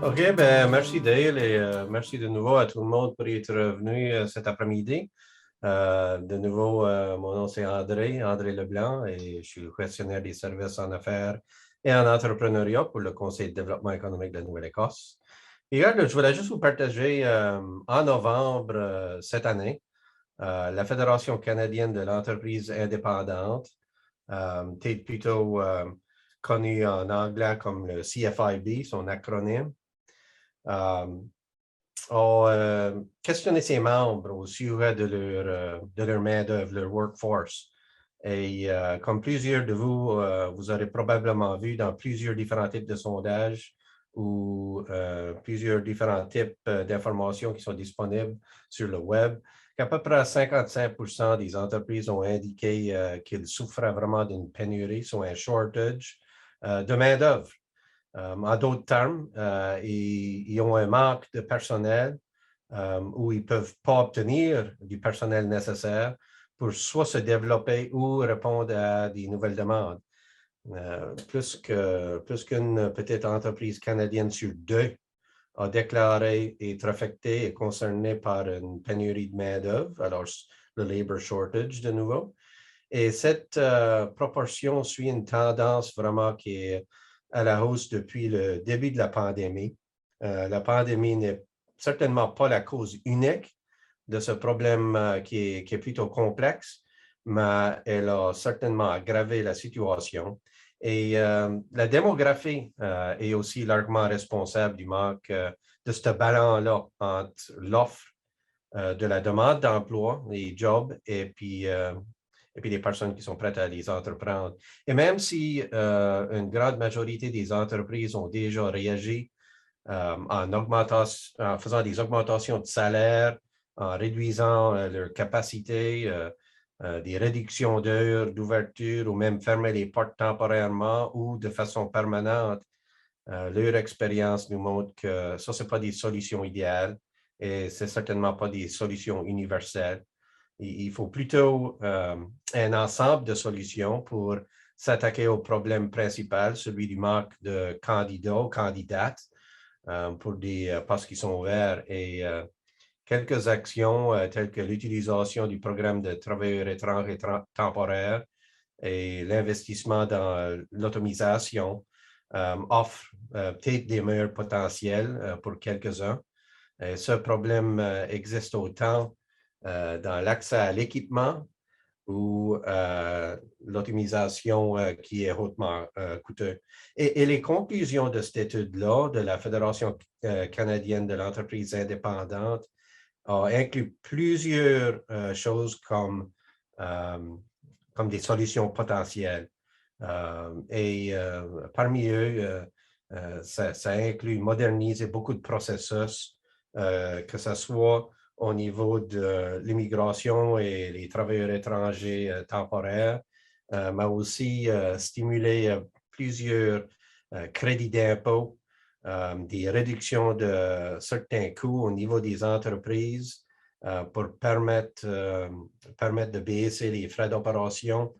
OK, ben merci Dale et merci de nouveau à tout le monde pour être venu cet après-midi. De nouveau, mon nom c'est André Leblanc, et je suis le questionnaire des services en affaires et en entrepreneuriat pour le Conseil de développement économique de la Nouvelle-Écosse. Et là, je voulais juste vous partager en novembre cette année, la Fédération canadienne de l'entreprise indépendante, peut-être plutôt connue en anglais comme le CFIB, son acronyme, ont questionné ses membres au sujet de leur main-d'œuvre, leur workforce. Et comme plusieurs de vous, vous aurez probablement vu dans plusieurs différents types de sondages ou plusieurs différents types d'informations qui sont disponibles sur le web, qu'à peu près 55% des entreprises ont indiqué qu'ils souffraient vraiment d'une pénurie, soit un shortage de main-d'œuvre. En d'autres termes, ils ont un manque de personnel où ils ne peuvent pas obtenir du personnel nécessaire pour soit se développer ou répondre à des nouvelles demandes. Plus qu'une petite entreprise canadienne sur deux a déclaré être affectée et concernée par une pénurie de main-d'œuvre, alors le labor shortage de nouveau. Et cette proportion suit une tendance vraiment qui est à la hausse depuis le début de la pandémie. La pandémie n'est certainement pas la cause unique de ce problème qui est plutôt complexe, mais elle a certainement aggravé la situation. Et la démographie est aussi largement responsable du manque de ce ballon-là entre l'offre de la demande d'emploi, les jobs, et puis les personnes qui sont prêtes à les entreprendre. Et même si une grande majorité des entreprises ont déjà réagi en faisant des augmentations de salaire, en réduisant leur capacité, des réductions d'heures d'ouverture ou même fermer les portes temporairement ou de façon permanente, leur expérience nous montre que ça, ce n'est pas des solutions idéales et ce n'est certainement pas des solutions universelles. Il faut plutôt un ensemble de solutions pour s'attaquer au problème principal, celui du manque de candidats ou candidates pour des postes qui sont ouverts, et quelques actions telles que l'utilisation du programme de travailleurs étrangers temporaires et l'investissement dans l'automatisation offrent peut-être des meilleurs potentiels pour quelques-uns. Ce problème existe autant dans l'accès à l'équipement ou l'optimisation qui est hautement coûteuse. Et les conclusions de cette étude-là de la Fédération canadienne de l'entreprise indépendante incluent plusieurs choses comme des solutions potentielles. Parmi eux, ça inclut moderniser beaucoup de processus, que ce soit au niveau de l'immigration et les travailleurs étrangers temporaires, mais aussi stimuler plusieurs crédits d'impôt, des réductions de certains coûts au niveau des entreprises pour permettre de baisser les frais d'opération.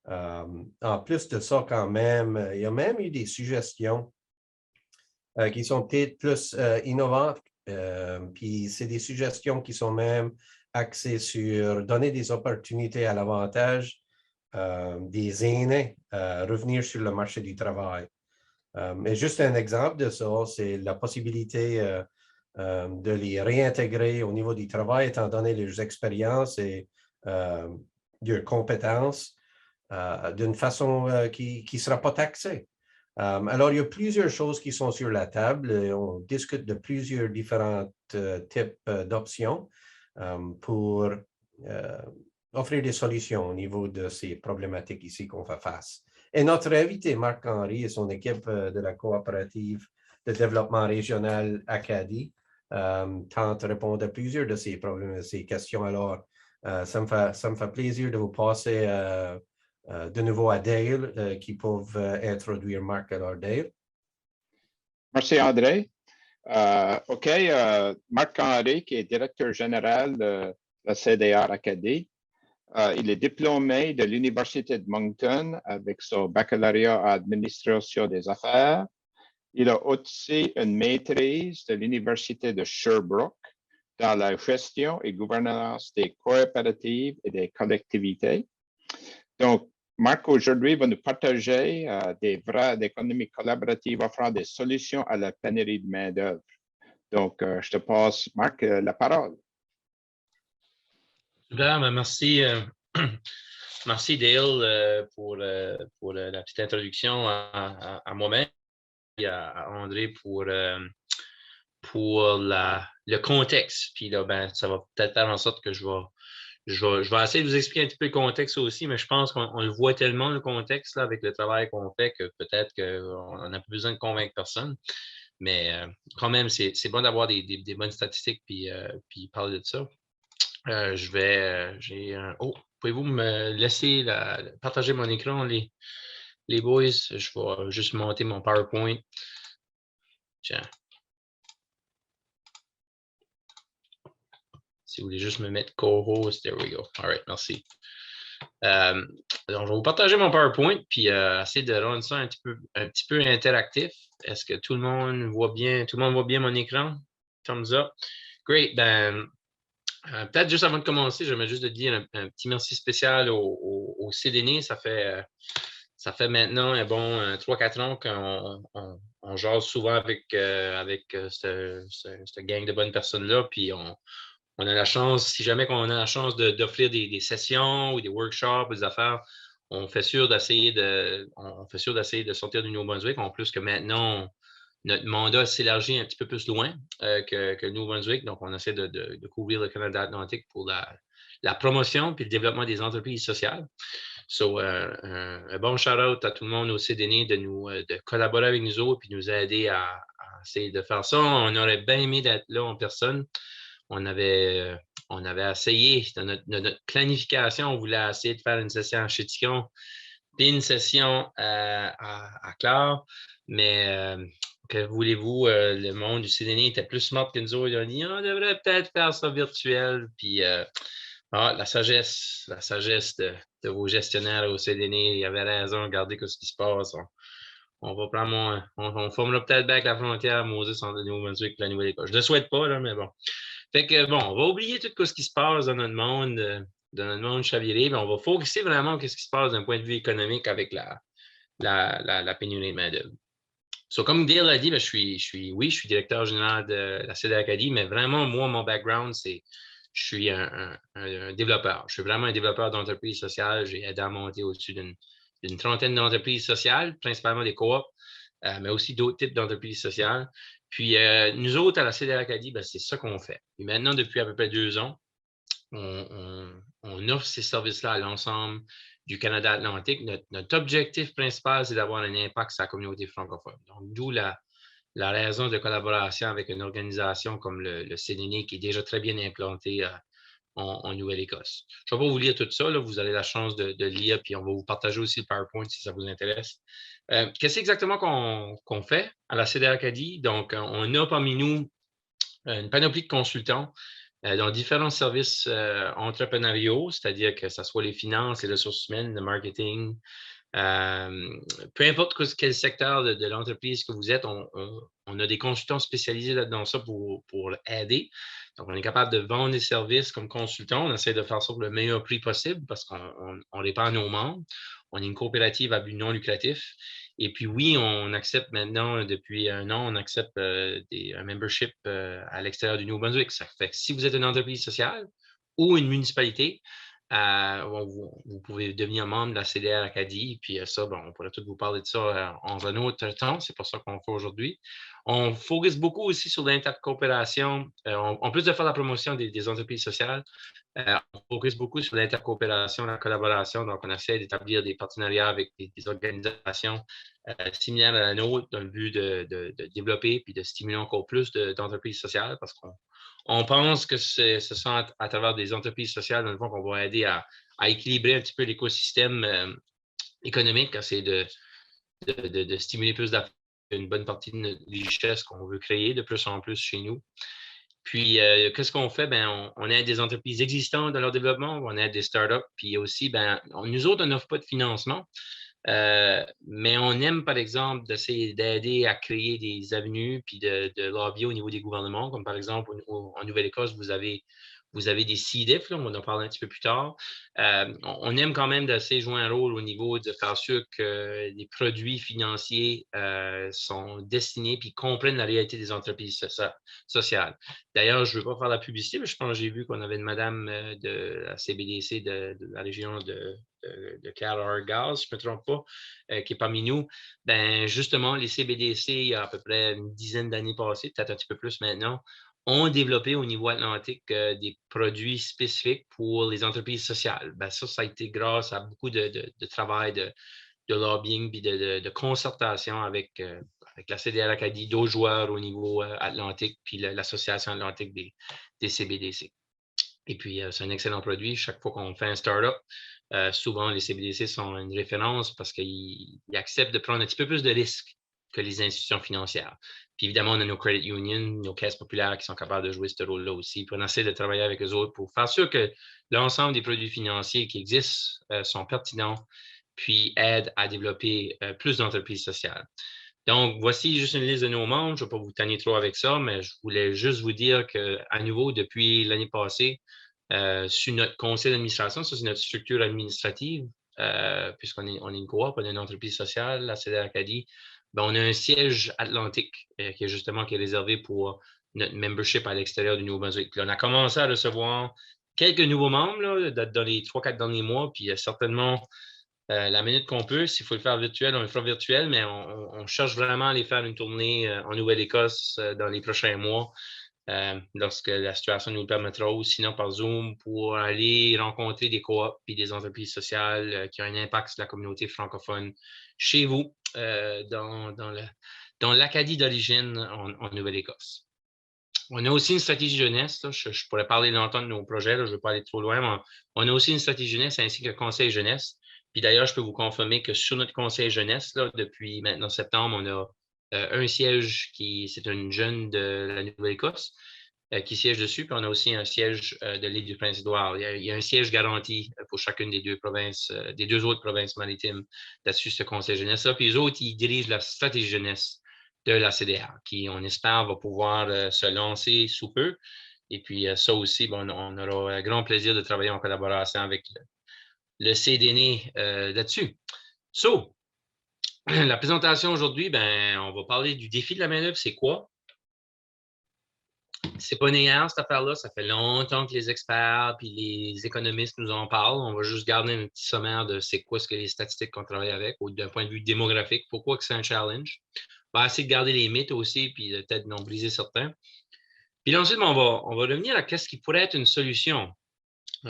En plus de ça, quand même, il y a même eu des suggestions qui sont peut-être plus innovantes. Puis c'est des suggestions qui sont même axées sur donner des opportunités à l'avantage des aînés à revenir sur le marché du travail. Et juste un exemple de ça, c'est la possibilité de les réintégrer au niveau du travail, étant donné leurs expériences et leurs compétences d'une façon qui ne sera pas taxée. Alors, il y a plusieurs choses qui sont sur la table. On discute de plusieurs différents types d'options pour offrir des solutions au niveau de ces problématiques ici qu'on fait face. Et notre invité, Marc-Henri, et son équipe de la coopérative de développement régional Acadie tentent de répondre à plusieurs de ces problèmes, de ces questions. Alors, ça me fait plaisir de vous passer de nouveau à Dale, qui peuvent introduire Marc. Alors, Dale. Merci, André. OK, Marc-Henri, qui est directeur général de la CDR Acadie. Il est diplômé de l'Université de Moncton avec son baccalauréat en administration des affaires Il a aussi une maîtrise de l'Université de Sherbrooke dans la gestion et gouvernance des coopératives et des collectivités. Donc, Marc, aujourd'hui, va nous partager des vrais d'économie collaborative offrant des solutions à la pénurie de main-d'œuvre. Donc, je te passe, Marc, la parole. Super, merci. Merci Dale pour la petite introduction à moi-même et à André pour le contexte. Puis là, ben, ça va peut-être faire en sorte que je vais essayer de vous expliquer un petit peu le contexte aussi, mais je pense qu'on le voit tellement, le contexte, là, avec le travail qu'on fait, que peut-être qu'on n'a plus besoin de convaincre personne. Mais quand même, c'est bon d'avoir des bonnes statistiques puis parler de ça. Pouvez-vous me laisser partager mon écran, les boys? Je vais juste monter mon PowerPoint. Tiens. Si vous voulez juste me mettre co-host, there we go. All right, merci. Donc, je vais vous partager mon PowerPoint puis essayer de rendre ça un petit peu interactif. Est-ce que tout le monde voit bien mon écran? Thumbs up. Great. Ben, peut-être juste avant de commencer, j'aimerais juste de dire un petit merci spécial au CDN. Ça fait maintenant un bon 3-4 ans qu'on jase souvent avec cette gang de bonnes personnes-là. Puis on a la chance, si jamais on a la chance d'offrir des sessions ou des workshops, des affaires, on fait sûr d'essayer de sortir du Nouveau-Brunswick. En plus que maintenant, notre mandat s'élargit un petit peu plus loin que le Nouveau-Brunswick. Donc, on essaie de couvrir le Canada Atlantique pour la promotion et le développement des entreprises sociales. So, un bon shout-out à tout le monde au CDN de collaborer avec nous autres et nous aider à essayer de faire ça. On aurait bien aimé d'être là en personne. On avait essayé, dans notre planification, on voulait essayer de faire une session à Chéticon puis une session à Clare, mais que voulez-vous, le monde du CDN était plus smart que nous autres. Ils ont dit, on devrait peut-être faire ça virtuel. Puis la sagesse de vos gestionnaires au CDN, ils avaient raison, regardez ce qui se passe. On va prendre on formera peut-être bien avec la frontière Moses entre le Nouveau-Brunswick et la Nouvelle-Écosse. Je ne le souhaite pas, là, mais bon. Fait que bon, on va oublier tout ce qui se passe dans notre monde chaviré, mais on va focuser vraiment sur ce qui se passe d'un point de vue économique avec la pénurie de main-d'œuvre. So, comme Dale a dit, ben, je suis directeur général de la CEDA Acadie, mais vraiment, moi, mon background, c'est je suis un développeur. Je suis vraiment un développeur d'entreprises sociales. J'ai aidé à monter au-dessus d'une trentaine d'entreprises sociales, principalement des coops, mais aussi d'autres types d'entreprises sociales. Puis, nous autres, à la CEDA Acadie, ben, c'est ça qu'on fait. Et maintenant, depuis à peu près 2 ans, on offre ces services-là à l'ensemble du Canada Atlantique. Notre objectif principal, c'est d'avoir un impact sur la communauté francophone. Donc, d'où la raison de collaboration avec une organisation comme le CDN qui est déjà très bien implantée en Nouvelle-Écosse. Je ne vais pas vous lire tout ça, là. Vous avez la chance de lire, puis on va vous partager aussi le PowerPoint si ça vous intéresse. Qu'est-ce exactement qu'on fait à la CEDA Acadie? Donc, on a parmi nous une panoplie de consultants dans différents services entrepreneuriaux, c'est-à-dire que ce soit les finances, les ressources humaines, le marketing, peu importe quel secteur de l'entreprise que vous êtes, on a des consultants spécialisés dans ça pour aider. Donc, on est capable de vendre des services comme consultant. On essaie de faire ça pour le meilleur prix possible parce qu'on répond à nos membres. On est une coopérative à but non lucratif. Et puis oui, on accepte maintenant, depuis 1 an, on accepte un membership à l'extérieur du Nouveau-Brunswick. Ça fait que si vous êtes une entreprise sociale ou une municipalité, vous pouvez devenir membre de la CDR Acadie. Puis ça, on pourrait tout vous parler de ça en un autre temps. C'est pas ça qu'on fait aujourd'hui. On focus beaucoup aussi sur l'intercoopération. En plus de faire la promotion des entreprises sociales, on focus beaucoup sur l'intercoopération, la collaboration. Donc, on essaie d'établir des partenariats avec des organisations similaires à la nôtre dans le but de développer puis de stimuler encore plus d'entreprises sociales parce qu'on pense que ce sont à travers des entreprises sociales, dans le fond, qu'on va aider à équilibrer un petit peu l'écosystème économique, essayer de stimuler plus d'affaires, une bonne partie de notre richesse qu'on veut créer de plus en plus chez nous. Puis, qu'est-ce qu'on fait? On aide des entreprises existantes dans leur développement, on aide des startups, puis aussi, nous autres, on n'offre pas de financement. Mais on aime, par exemple, d'essayer d'aider à créer des avenues puis de lobbyer au niveau des gouvernements, comme par exemple en Nouvelle-Écosse, vous avez des CDIF, là, on va en parler un petit peu plus tard. On aime quand même d'essayer de jouer un rôle au niveau de faire sûr que les produits financiers sont destinés puis comprennent la réalité des entreprises sociales. D'ailleurs, je ne veux pas faire la publicité, mais je pense que j'ai vu qu'on avait une madame de la CBDC de la région de Cal-Argyle, si je ne me trompe pas, qui est parmi nous. Ben, justement, les CBDC, il y a à peu près une dizaine d'années passées, peut-être un petit peu plus maintenant, ont développé au niveau atlantique des produits spécifiques pour les entreprises sociales. Ben, ça a été grâce à beaucoup de travail de lobbying et de concertation avec la CDR Acadie, d'autres joueurs au niveau atlantique, puis l'Association atlantique des CBDC. Et puis, c'est un excellent produit. Chaque fois qu'on fait un start-up, souvent, les CBDC sont une référence parce qu'ils acceptent de prendre un petit peu plus de risques que les institutions financières. Puis évidemment, on a nos credit unions, nos caisses populaires qui sont capables de jouer ce rôle-là aussi. Puis on essaie de travailler avec eux autres pour faire sûr que l'ensemble des produits financiers qui existent sont pertinents, puis aident à développer plus d'entreprises sociales. Donc, voici juste une liste de nos membres. Je ne vais pas vous tanner trop avec ça, mais je voulais juste vous dire qu'à nouveau, depuis l'année passée, sur notre conseil d'administration, ça c'est notre structure administrative, puisqu'on est une coop, on est une entreprise sociale, la CDR Acadie, ben, on a un siège atlantique qui est réservé pour notre membership à l'extérieur du Nouveau-Brunswick. On a commencé à recevoir quelques nouveaux membres là, dans les 3-4 derniers mois, puis certainement la minute qu'on peut, s'il faut le faire virtuel, on le fera virtuel, mais on cherche vraiment à aller faire une tournée en Nouvelle-Écosse dans les prochains mois, lorsque la situation nous le permettra, ou sinon par Zoom, pour aller rencontrer des coops et des entreprises sociales qui ont un impact sur la communauté francophone chez vous, dans l'Acadie d'origine en Nouvelle-Écosse. On a aussi une stratégie jeunesse. Là. Je pourrais parler longtemps de nos projets, là, je ne veux pas aller trop loin, mais on a aussi une stratégie jeunesse ainsi qu'un conseil jeunesse. Puis d'ailleurs, je peux vous confirmer que sur notre conseil jeunesse, là, depuis maintenant septembre, on a un siège c'est une jeune de la Nouvelle-Écosse qui siège dessus. Puis on a aussi un siège de l'île du Prince-Édouard. Il y a un siège garanti pour chacune des deux provinces, des deux autres provinces maritimes là-dessus, ce conseil jeunesse-là. Puis les autres, ils dirigent la stratégie jeunesse de la CDR, qui, on espère, va pouvoir se lancer sous peu. Et puis ça aussi, bon, on aura un grand plaisir de travailler en collaboration avec le CDN là-dessus. So, la présentation aujourd'hui, ben, on va parler du défi de la main-d'œuvre. C'est quoi? C'est pas né hier, cette affaire-là. Ça fait longtemps que les experts et les économistes nous en parlent. On va juste garder un petit sommaire de c'est quoi ce que les statistiques qu'on travaille avec, ou d'un point de vue démographique, pourquoi que c'est un challenge. On va essayer de garder les mythes aussi, puis peut-être d'en briser certains. Puis ensuite, on va revenir à qu'est-ce qui pourrait être une solution.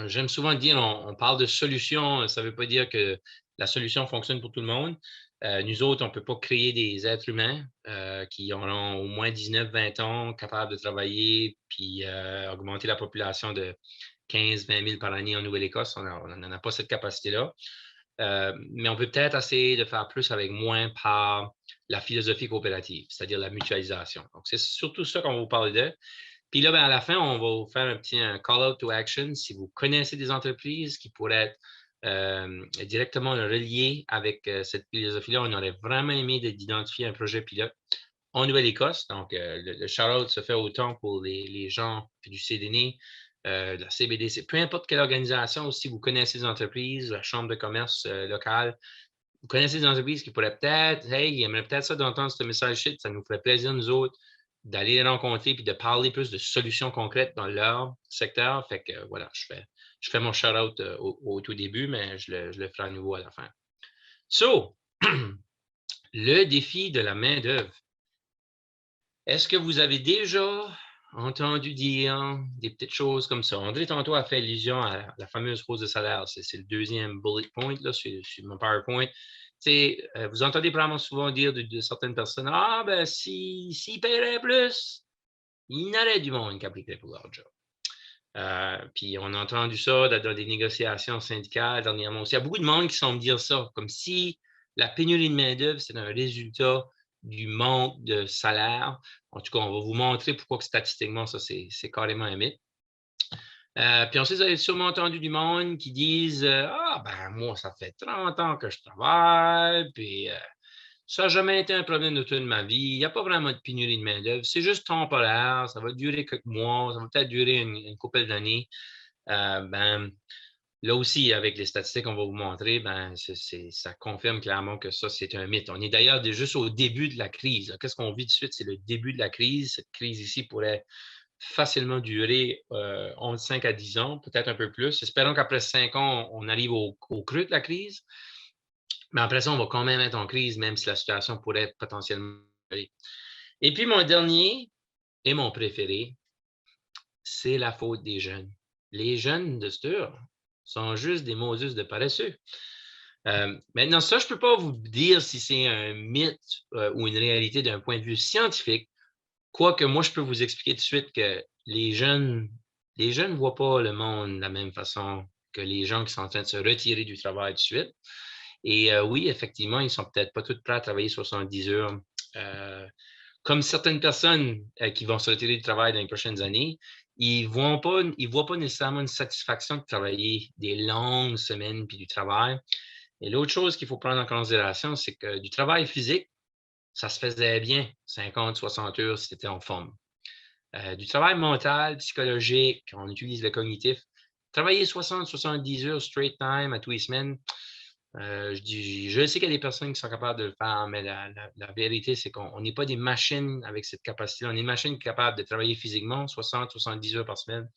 J'aime souvent dire, on parle de solution, ça ne veut pas dire que la solution fonctionne pour tout le monde. Nous autres, on ne peut pas créer des êtres humains qui auront au moins 19-20 ans, capables de travailler, puis augmenter la population de 15-20 000 par année en Nouvelle-Écosse. On n'en a pas cette capacité-là. Mais on peut peut-être essayer de faire plus avec moins par la philosophie coopérative, c'est-à-dire la mutualisation. Donc, c'est surtout ça qu'on va vous parler de. Puis là, ben, à la fin, on va vous faire un call-out to action. Si vous connaissez des entreprises qui pourraient être directement reliées avec cette philosophie-là, on aurait vraiment aimé d'identifier un projet pilote en Nouvelle-Écosse. Donc, le shout-out se fait autant pour les gens du CDN, de la CBDC, peu importe quelle organisation, ou si vous connaissez des entreprises, la chambre de commerce locale, vous connaissez des entreprises qui pourraient peut-être, hey, ils aimeraient peut-être ça d'entendre ce message-ci, ça nous ferait plaisir, nous autres, d'aller les rencontrer et de parler plus de solutions concrètes dans leur secteur. Fait que voilà, je fais mon shout-out au tout début, mais je le ferai à nouveau à la fin. So, le défi de la main-d'œuvre. Est-ce que vous avez déjà entendu dire des petites choses comme ça? André, tantôt, a fait allusion à la fameuse hausse de salaire. C'est le deuxième bullet point là, sur mon PowerPoint. Vous entendez probablement souvent dire de certaines personnes, « Ah, ben, s'ils paieraient plus, il y en aurait du monde qui appliquerait pour leur job. » Puis on a entendu ça dans des négociations syndicales dernièrement aussi. Il y a beaucoup de monde qui semble dire ça, comme si la pénurie de main-d'œuvre, c'est un résultat du manque de salaire. En tout cas, on va vous montrer pourquoi que statistiquement, ça, c'est carrément un mythe. Puis ensuite, vous avez sûrement entendu du monde qui disent ah, ben, moi, ça fait 30 ans que je travaille, puis ça n'a jamais été un problème de toute ma vie. Il n'y a pas vraiment de pénurie de main-d'œuvre. C'est juste temporaire. Ça va durer quelques mois. Ça va peut-être durer une couple d'années. Ben, là aussi, avec les statistiques qu'on va vous montrer, ben, ça confirme clairement que ça, c'est un mythe. On est d'ailleurs juste au début de la crise. Qu'est-ce qu'on vit de suite? C'est le début de la crise. Cette crise ici pourrait facilement durer 5 à 10 ans, peut-être un peu plus. Espérons qu'après 5 ans, on arrive au creux de la crise. Mais après ça, on va quand même être en crise, même si la situation pourrait être potentiellement. Et puis, mon dernier et mon préféré, c'est la faute des jeunes. Les jeunes de Stur sont juste des Moses de paresseux. Maintenant, ça, je ne peux pas vous dire si c'est un mythe ou une réalité d'un point de vue scientifique, quoique moi, je peux vous expliquer tout de suite que les jeunes ne voient pas le monde de la même façon que les gens qui sont en train de se retirer du travail tout de suite. Et oui, effectivement, ils ne sont peut-être pas tous prêts à travailler 70 heures. Comme certaines personnes qui vont se retirer du travail dans les prochaines années, ils ne voient pas nécessairement une satisfaction de travailler des longues semaines puis du travail. Et l'autre chose qu'il faut prendre en considération, c'est que du travail physique, ça se faisait bien, 50, 60 heures si tu étais en forme. Du travail mental, psychologique, on utilise le cognitif, travailler 60, 70 heures straight time à tous les semaines, je sais qu'il y a des personnes qui sont capables de le faire, mais la vérité, c'est qu'on n'est pas des machines avec cette capacité. On est des machines capables de travailler physiquement 60, 70 heures par semaine,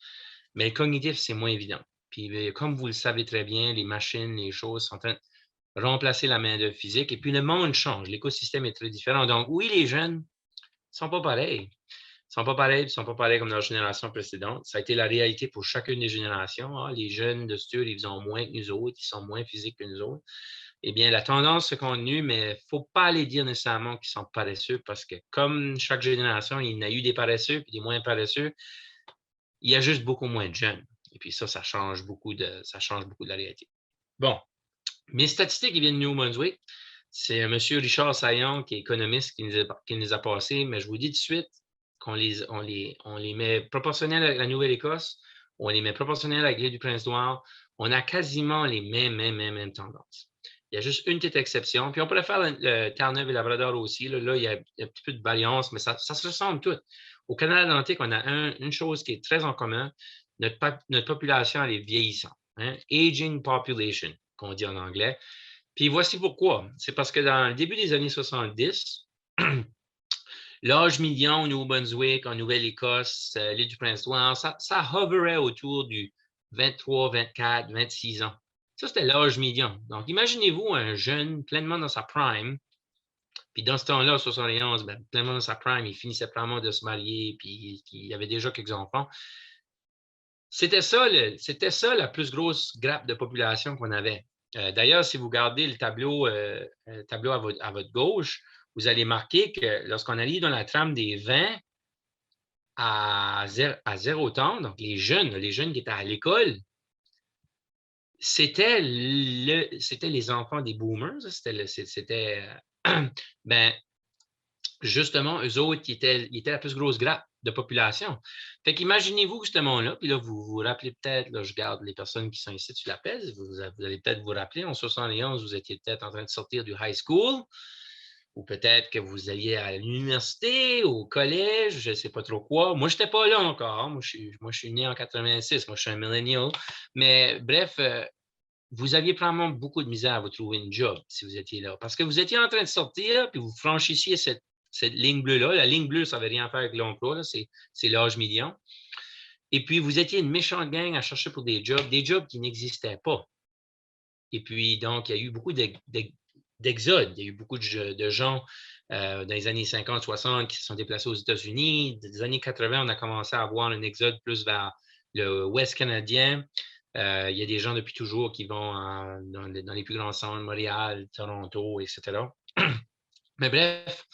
mais le cognitif, c'est moins évident. Puis, comme vous le savez très bien, les machines, les choses sont en train de remplacer la main-d'œuvre physique. Et puis, le monde change. L'écosystème est très différent. Donc, oui, les jeunes ne sont pas pareils. Ils ne sont pas pareils comme leur génération précédente. Ça a été la réalité pour chacune des générations. Hein. Les jeunes de Stur, ils ont moins que nous autres, ils sont moins physiques que nous autres. Eh bien, la tendance se continue, mais il ne faut pas les dire nécessairement qu'ils sont paresseux parce que comme chaque génération, il y en a eu des paresseux et des moins paresseux, il y a juste beaucoup moins de jeunes. Et puis ça change beaucoup de la réalité. Bon, mes statistiques qui viennent de New-Brunswick, c'est M. Richard Saillon, qui est économiste, qui nous a passés, mais je vous dis tout de suite qu'on les met proportionnels avec la Nouvelle-Écosse, on les met proportionnels avec l'île du Prince-Édouard, on a quasiment les mêmes tendances. Il y a juste une petite exception. Puis on pourrait faire le Terre-Neuve et Labrador aussi. Là, il y a un petit peu de variance, mais ça se ressemble tout. Au Canada Atlantique, on a une chose qui est très en commun. Notre population, elle est vieillissante. Hein? Aging population, qu'on dit en anglais. Puis voici pourquoi. C'est parce que dans le début des années 70, l'âge médian au Nouveau-Brunswick, en Nouvelle-Écosse, l'île du Prince-Édouard, ça hoverait autour du 23, 24, 26 ans. Ça, c'était l'âge médian. Donc, imaginez-vous un jeune pleinement dans sa prime, puis dans ce temps-là, 71, pleinement dans sa prime, il finissait probablement de se marier, puis il avait déjà quelques enfants. C'était ça la plus grosse grappe de population qu'on avait. D'ailleurs, si vous regardez le tableau à votre gauche, vous allez marquer que lorsqu'on arrive dans la trame des 20 à 0 temps, donc les jeunes qui étaient à l'école, c'était les enfants des boomers. C'était justement, eux autres qui étaient la plus grosse grappe de population. Fait qu'imaginez-vous justement-là, puis là, vous vous rappelez peut-être, là, je garde les personnes qui sont ici sur la PES, vous allez peut-être vous rappeler, en 71, vous étiez peut-être en train de sortir du high school, ou peut-être que vous alliez à l'université, au collège, je ne sais pas trop quoi. Moi, je n'étais pas là encore. Hein. Moi, je suis né en 86. Moi, je suis un millennial. Mais bref, vous aviez probablement beaucoup de misère à vous trouver une job si vous étiez là. Parce que vous étiez en train de sortir, puis vous franchissiez cette ligne bleue-là. La ligne bleue, ça n'avait rien à faire avec l'emploi. C'est l'âge médian. Et puis, vous étiez une méchante gang à chercher pour des jobs qui n'existaient pas. Et puis, donc, il y a eu beaucoup d'exode. Il y a eu beaucoup de gens dans les années 50, 60 qui se sont déplacés aux États-Unis. Dans les années 80, on a commencé à avoir un exode plus vers le Ouest canadien. Il y a des gens depuis toujours qui vont dans les plus grands centres, Montréal, Toronto, etc. Mais bref,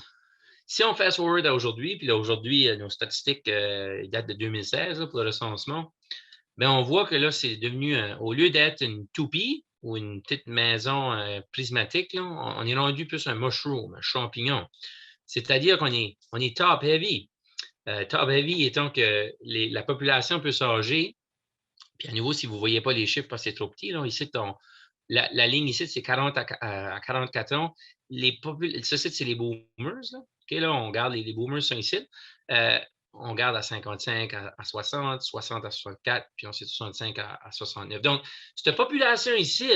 si on fast forward à aujourd'hui, puis là, aujourd'hui, nos statistiques datent de 2016 là, pour le recensement, bien, on voit que là, c'est devenu, au lieu d'être une toupie ou une petite maison prismatique, là, on est rendu plus un mushroom, un champignon. C'est-à-dire qu'on est top heavy. Top heavy étant que la population peut s'âger Puis à nouveau, si vous ne voyez pas les chiffres parce que c'est trop petit, là, ici, la ligne ici, c'est 40 à 44 ans. Ça, c'est les boomers. Là. Okay, là, on regarde les boomers sont ici. On regarde à 55 à 60, 60 à 64, puis ensuite 65 à 69. Donc, cette population ici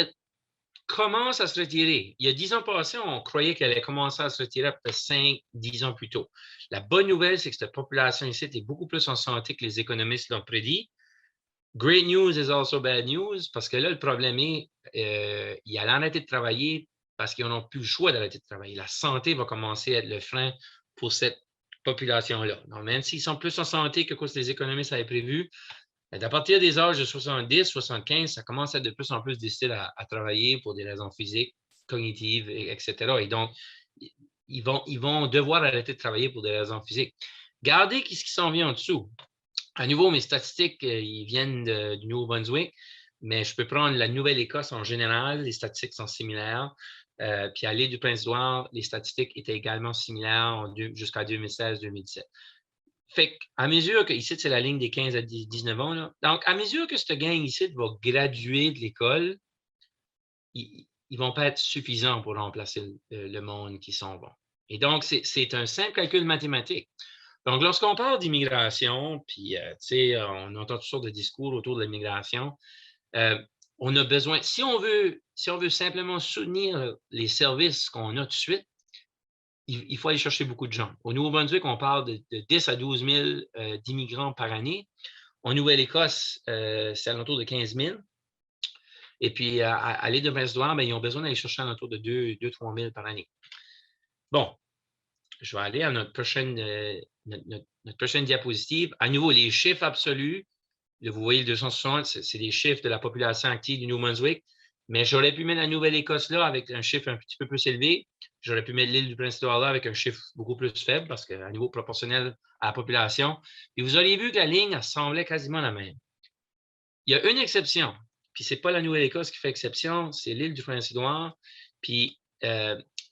commence à se retirer. Il y a 10 ans passés, on croyait qu'elle allait commencer à se retirer après 5, 10 ans plus tôt. La bonne nouvelle, c'est que cette population ici est beaucoup plus en santé que les économistes l'ont prédit. Great news is also bad news, parce que là, le problème est ils allaient arrêter de travailler parce qu'ils n'ont plus le choix d'arrêter de travailler. La santé va commencer à être le frein pour cette population-là. Donc, même s'ils sont plus en santé que ce que les économistes avaient prévu, à partir des âges de 70, 75, ça commence à être de plus en plus difficile à travailler pour des raisons physiques, cognitives, etc. Et donc, ils vont devoir arrêter de travailler pour des raisons physiques. Regardez ce qui s'en vient en dessous. À nouveau, mes statistiques, ils viennent du Nouveau-Brunswick, mais je peux prendre la Nouvelle-Écosse en général, les statistiques sont similaires. Puis à l'île du Prince-Édouard, les statistiques étaient également similaires jusqu'à 2016-2017. Fait qu'à mesure que, ici, c'est la ligne des 15 à 19 ans, là. Donc, à mesure que cette gang ici va graduer de l'école, ils ne vont pas être suffisants pour remplacer le monde qui s'en va. Et donc, c'est un simple calcul mathématique. Donc, lorsqu'on parle d'immigration, puis, on entend toutes sortes de discours autour de l'immigration, on a besoin, si on veut simplement soutenir les services qu'on a tout de suite, il faut aller chercher beaucoup de gens. Au Nouveau-Brunswick, on parle de 10 à 12 000 d'immigrants par année. En Nouvelle-Écosse, c'est alentour de 15 000. Et puis, à l'île de Prince-Édouard, ils ont besoin d'aller chercher alentour de 2-3 000 par année. Bon, je vais aller à notre prochaine diapositive. À nouveau, les chiffres absolus. Là, vous voyez le 260, c'est les chiffres de la population active du Nouveau-Brunswick. Mais j'aurais pu mettre la Nouvelle-Écosse là avec un chiffre un petit peu plus élevé. J'aurais pu mettre l'île du Prince-Édouard là avec un chiffre beaucoup plus faible parce qu'à niveau proportionnel à la population. Et vous auriez vu que la ligne semblait quasiment la même. Il y a une exception. Puis ce n'est pas la Nouvelle-Écosse qui fait exception, c'est l'île du Prince-Édouard. Puis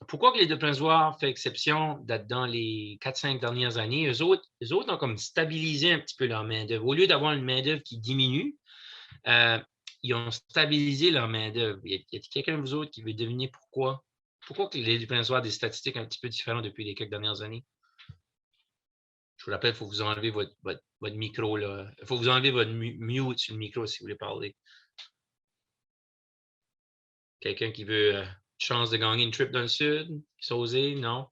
pourquoi que l'île du Prince-Édouard fait exception dans les 4-5 dernières années? Eux autres ont comme stabilisé un petit peu leur main-d'œuvre. Au lieu d'avoir une main-d'œuvre qui diminue, ils ont stabilisé leur main-d'œuvre. Y a quelqu'un de vous autres qui veut deviner pourquoi? Pourquoi que l'île du Prince-Édouard a des statistiques un petit peu différentes depuis les quelques dernières années? Je vous rappelle, il faut vous enlever votre micro. Il faut vous enlever votre mute sur le micro si vous voulez parler. Quelqu'un qui veut chance de gagner une trip dans le sud? Sauser? Non?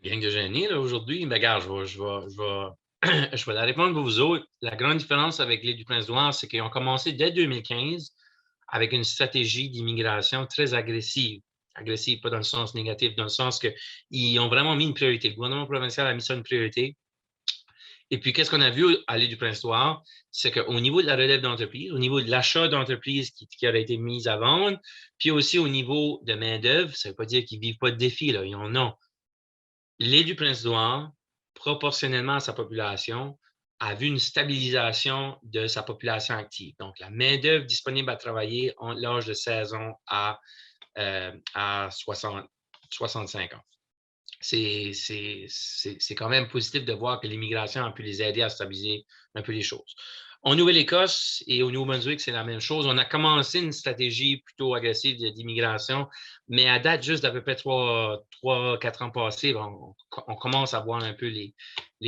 Gang de génie, là, aujourd'hui. Mais regarde, je vais la répondre pour vous autres. La grande différence avec l'île du Prince-Édouard, c'est qu'ils ont commencé dès 2015 avec une stratégie d'immigration très agressive. Agressive, pas dans le sens négatif, dans le sens qu'ils ont vraiment mis une priorité. Le gouvernement provincial a mis ça une priorité. Et puis, qu'est-ce qu'on a vu à l'île du Prince-Édouard? C'est qu'au niveau de la relève d'entreprise, au niveau de l'achat d'entreprise qui aurait été mise à vendre, puis aussi au niveau de main-d'œuvre, ça ne veut pas dire qu'ils ne vivent pas de défis, là, ils en ont. L'île du Prince-Édouard, proportionnellement à sa population, a vu une stabilisation de sa population active. Donc, la main-d'œuvre disponible à travailler entre l'âge de 16 ans à 65 ans. C'est quand même positif de voir que l'immigration a pu les aider à stabiliser un peu les choses. En Nouvelle-Écosse et au Nouveau-Brunswick, c'est la même chose. On a commencé une stratégie plutôt agressive d'immigration, mais à date juste d'à peu près 3-4 ans passés, on commence à voir un peu les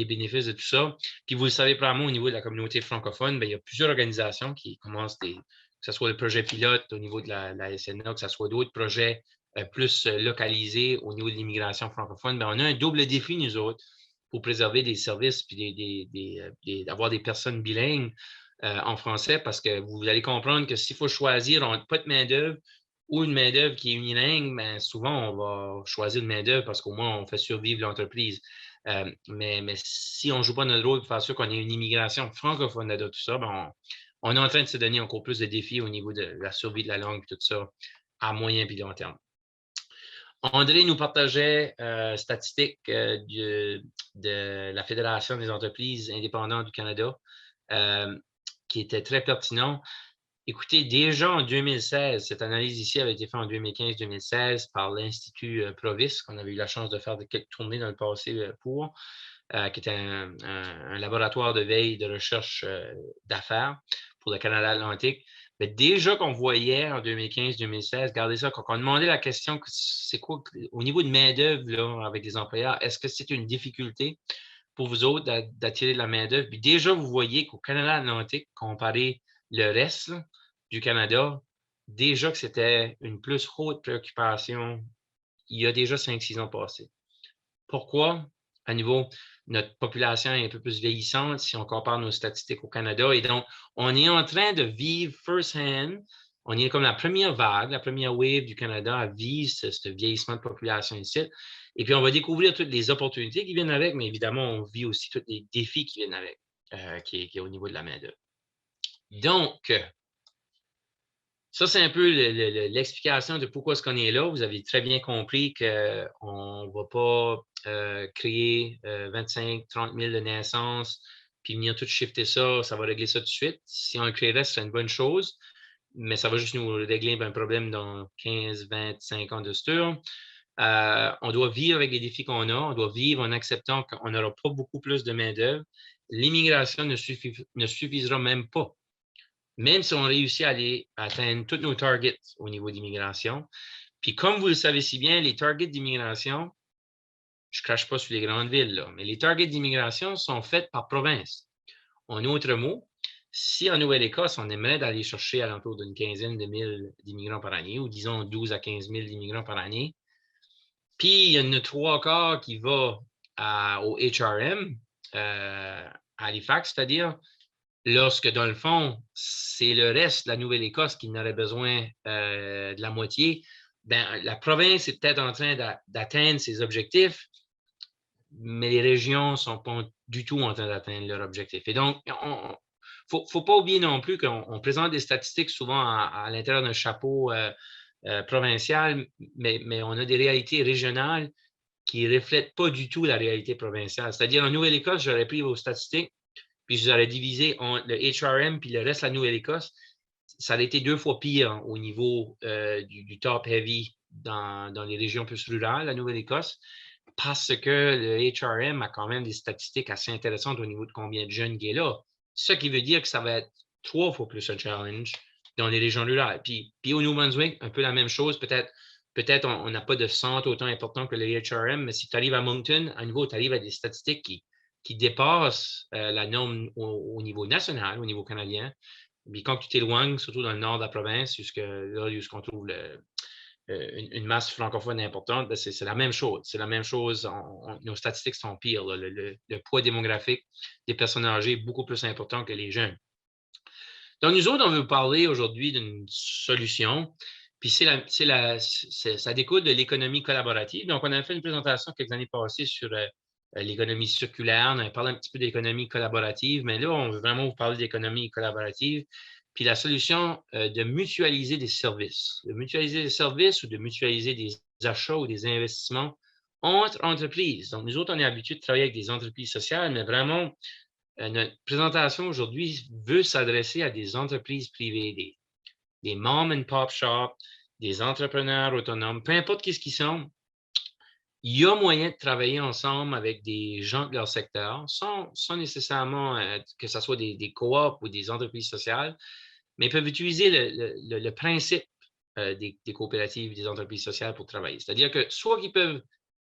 bénéfices de tout ça. Puis vous le savez probablement, au niveau de la communauté francophone, il y a plusieurs organisations qui commencent que ce soit le projet pilote au niveau de la SNA, que ce soit d'autres projets plus localisés au niveau de l'immigration francophone. On a un double défi, nous autres, pour préserver des services et d'avoir des personnes bilingues en français, parce que vous allez comprendre que s'il faut choisir entre pas de main-d'œuvre ou une main-d'œuvre qui est unilingue, souvent, on va choisir une main-d'œuvre parce qu'au moins, on fait survivre l'entreprise. Mais si on ne joue pas notre rôle pour faire sûr qu'on ait une immigration francophone de tout ça, on est en train de se donner encore plus de défis au niveau de la survie de la langue et tout ça à moyen et long terme. André nous partageait statistiques de la Fédération des entreprises indépendantes du Canada qui étaient très pertinents. Écoutez, déjà en 2016, cette analyse ici avait été faite en 2015-2016 par l'Institut Provis, qu'on avait eu la chance de faire quelques tournées dans le passé pour. qui était un laboratoire de veille de recherche d'affaires pour le Canada Atlantique. Mais déjà qu'on voyait en 2015-2016, regardez ça, quand on demandait la question, c'est quoi au niveau de main-d'œuvre avec les employeurs, est-ce que c'est une difficulté pour vous autres d'attirer de la main-d'œuvre? Puis déjà, vous voyez qu'au Canada Atlantique, comparé le reste là, du Canada, déjà que c'était une plus haute préoccupation il y a déjà 5-6 ans passés. Pourquoi? À niveau, notre population est un peu plus vieillissante si on compare nos statistiques au Canada. Et donc, on est en train de vivre first-hand, on est comme la première vague, la première wave du Canada à vivre ce vieillissement de population ici. Et puis, on va découvrir toutes les opportunités qui viennent avec, mais évidemment, on vit aussi tous les défis qui viennent avec, qui est au niveau de la main-d'œuvre. Donc, ça, c'est un peu l'explication de pourquoi est-ce qu'on est là. Vous avez très bien compris qu'on ne va pas créer 25-30 000 de naissances puis venir tout shifter ça, ça va régler ça tout de suite. Si on le créerait, ce serait une bonne chose, mais ça va juste nous régler un problème dans 15, 25 ans de sûr. On doit vivre avec les défis qu'on a. On doit vivre en acceptant qu'on n'aura pas beaucoup plus de main-d'œuvre. L'immigration ne suffisera même pas. Même si on réussit à aller atteindre tous nos targets au niveau d'immigration. Puis comme vous le savez si bien, les targets d'immigration, je ne crache pas sur les grandes villes, là, mais les targets d'immigration sont faits par province. En autre mot, si en Nouvelle-Écosse, on aimerait d'aller chercher alentour d'une quinzaine de mille d'immigrants par année, ou disons 12 à 15 000 d'immigrants par année, puis il y en a 3/4 qui va au HRM, à Halifax, c'est-à-dire lorsque, dans le fond, c'est le reste de la Nouvelle-Écosse qui n'aurait besoin de la moitié, ben, la province est peut-être en train d'atteindre ses objectifs, mais les régions ne sont pas du tout en train d'atteindre leur objectif. Et donc, il ne faut pas oublier non plus qu'on présente des statistiques souvent à l'intérieur d'un chapeau provincial, mais on a des réalités régionales qui ne reflètent pas du tout la réalité provinciale. C'est-à-dire, en Nouvelle-Écosse, j'aurais pris vos statistiques, puis je les aurais divisées entre le HRM puis le reste de la Nouvelle-Écosse. Ça a été 2 fois pire au niveau du top heavy dans les régions plus rurales, la Nouvelle-Écosse, parce que le HRM a quand même des statistiques assez intéressantes au niveau de combien de jeunes qui est là. Ce qui veut dire que ça va être 3 fois plus un challenge dans les régions rurales. Puis au Nouveau-Brunswick, un peu la même chose. Peut-être on n'a pas de centre autant important que le HRM, mais si tu arrives à Moncton, à nouveau, tu arrives à des statistiques qui dépassent la norme au niveau national, au niveau canadien. Puis quand tu t'éloignes, surtout dans le nord de la province, là où on trouve une masse francophone importante, ben c'est la même chose. C'est la même chose. Nos statistiques sont pires. Le poids démographique des personnes âgées est beaucoup plus important que les jeunes. Donc, nous autres, on veut vous parler aujourd'hui d'une solution. Puis ça découle de l'économie collaborative. Donc, on a fait une présentation quelques années passées sur l'économie circulaire. On a parlé un petit peu d'économie collaborative, mais là, on veut vraiment vous parler d'économie collaborative. Puis la solution de mutualiser des services. De mutualiser des services ou de mutualiser des achats ou des investissements entre entreprises. Donc, nous autres, on est habitués de travailler avec des entreprises sociales, mais vraiment, notre présentation aujourd'hui veut s'adresser à des entreprises privées, des mom and pop shops, des entrepreneurs autonomes, peu importe qui ce qu'ils sont. Il y a moyen de travailler ensemble avec des gens de leur secteur, sans nécessairement que ce soit des coops ou des entreprises sociales, mais ils peuvent utiliser le principe des coopératives, des entreprises sociales pour travailler. C'est-à-dire que soit qu'ils peuvent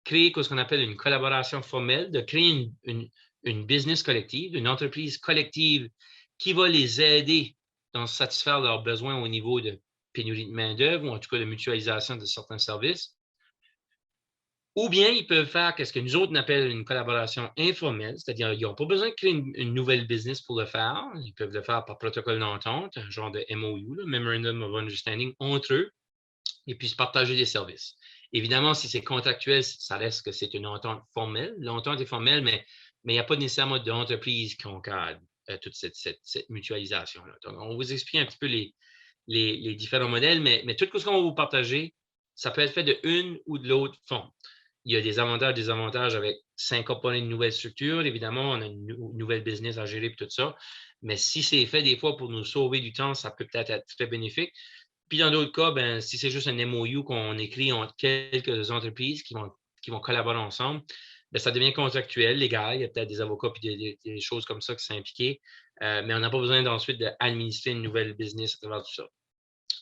créer ce qu'on appelle une collaboration formelle, de créer une business collective, une entreprise collective qui va les aider à satisfaire leurs besoins au niveau de pénurie de main-d'œuvre ou en tout cas de mutualisation de certains services. Ou bien ils peuvent faire ce que nous autres on appelle une collaboration informelle, c'est-à-dire qu'ils n'ont pas besoin de créer une nouvelle business pour le faire. Ils peuvent le faire par protocole d'entente, un genre de MOU, Memorandum of Understanding, entre eux, et puis se partager des services. Évidemment, si c'est contractuel, ça reste que c'est une entente formelle. L'entente est formelle, mais il n'y a pas nécessairement d'entreprise qui encadre toute cette mutualisation-là. Donc, on vous explique un petit peu les différents modèles, mais tout ce qu'on va vous partager, ça peut être fait de une ou de l'autre forme. Il y a des avantages, des désavantages avec s'incorporer une nouvelle structure. Évidemment, on a une nouvelle business à gérer et tout ça. Mais si c'est fait des fois pour nous sauver du temps, ça peut peut-être être très bénéfique. Puis dans d'autres cas, ben, si c'est juste un MOU qu'on écrit entre quelques entreprises qui vont collaborer ensemble, bien, ça devient contractuel, légal. Il y a peut-être des avocats et des choses comme ça qui sont impliquées, mais on n'a pas besoin ensuite d'administrer une nouvelle business à travers tout ça.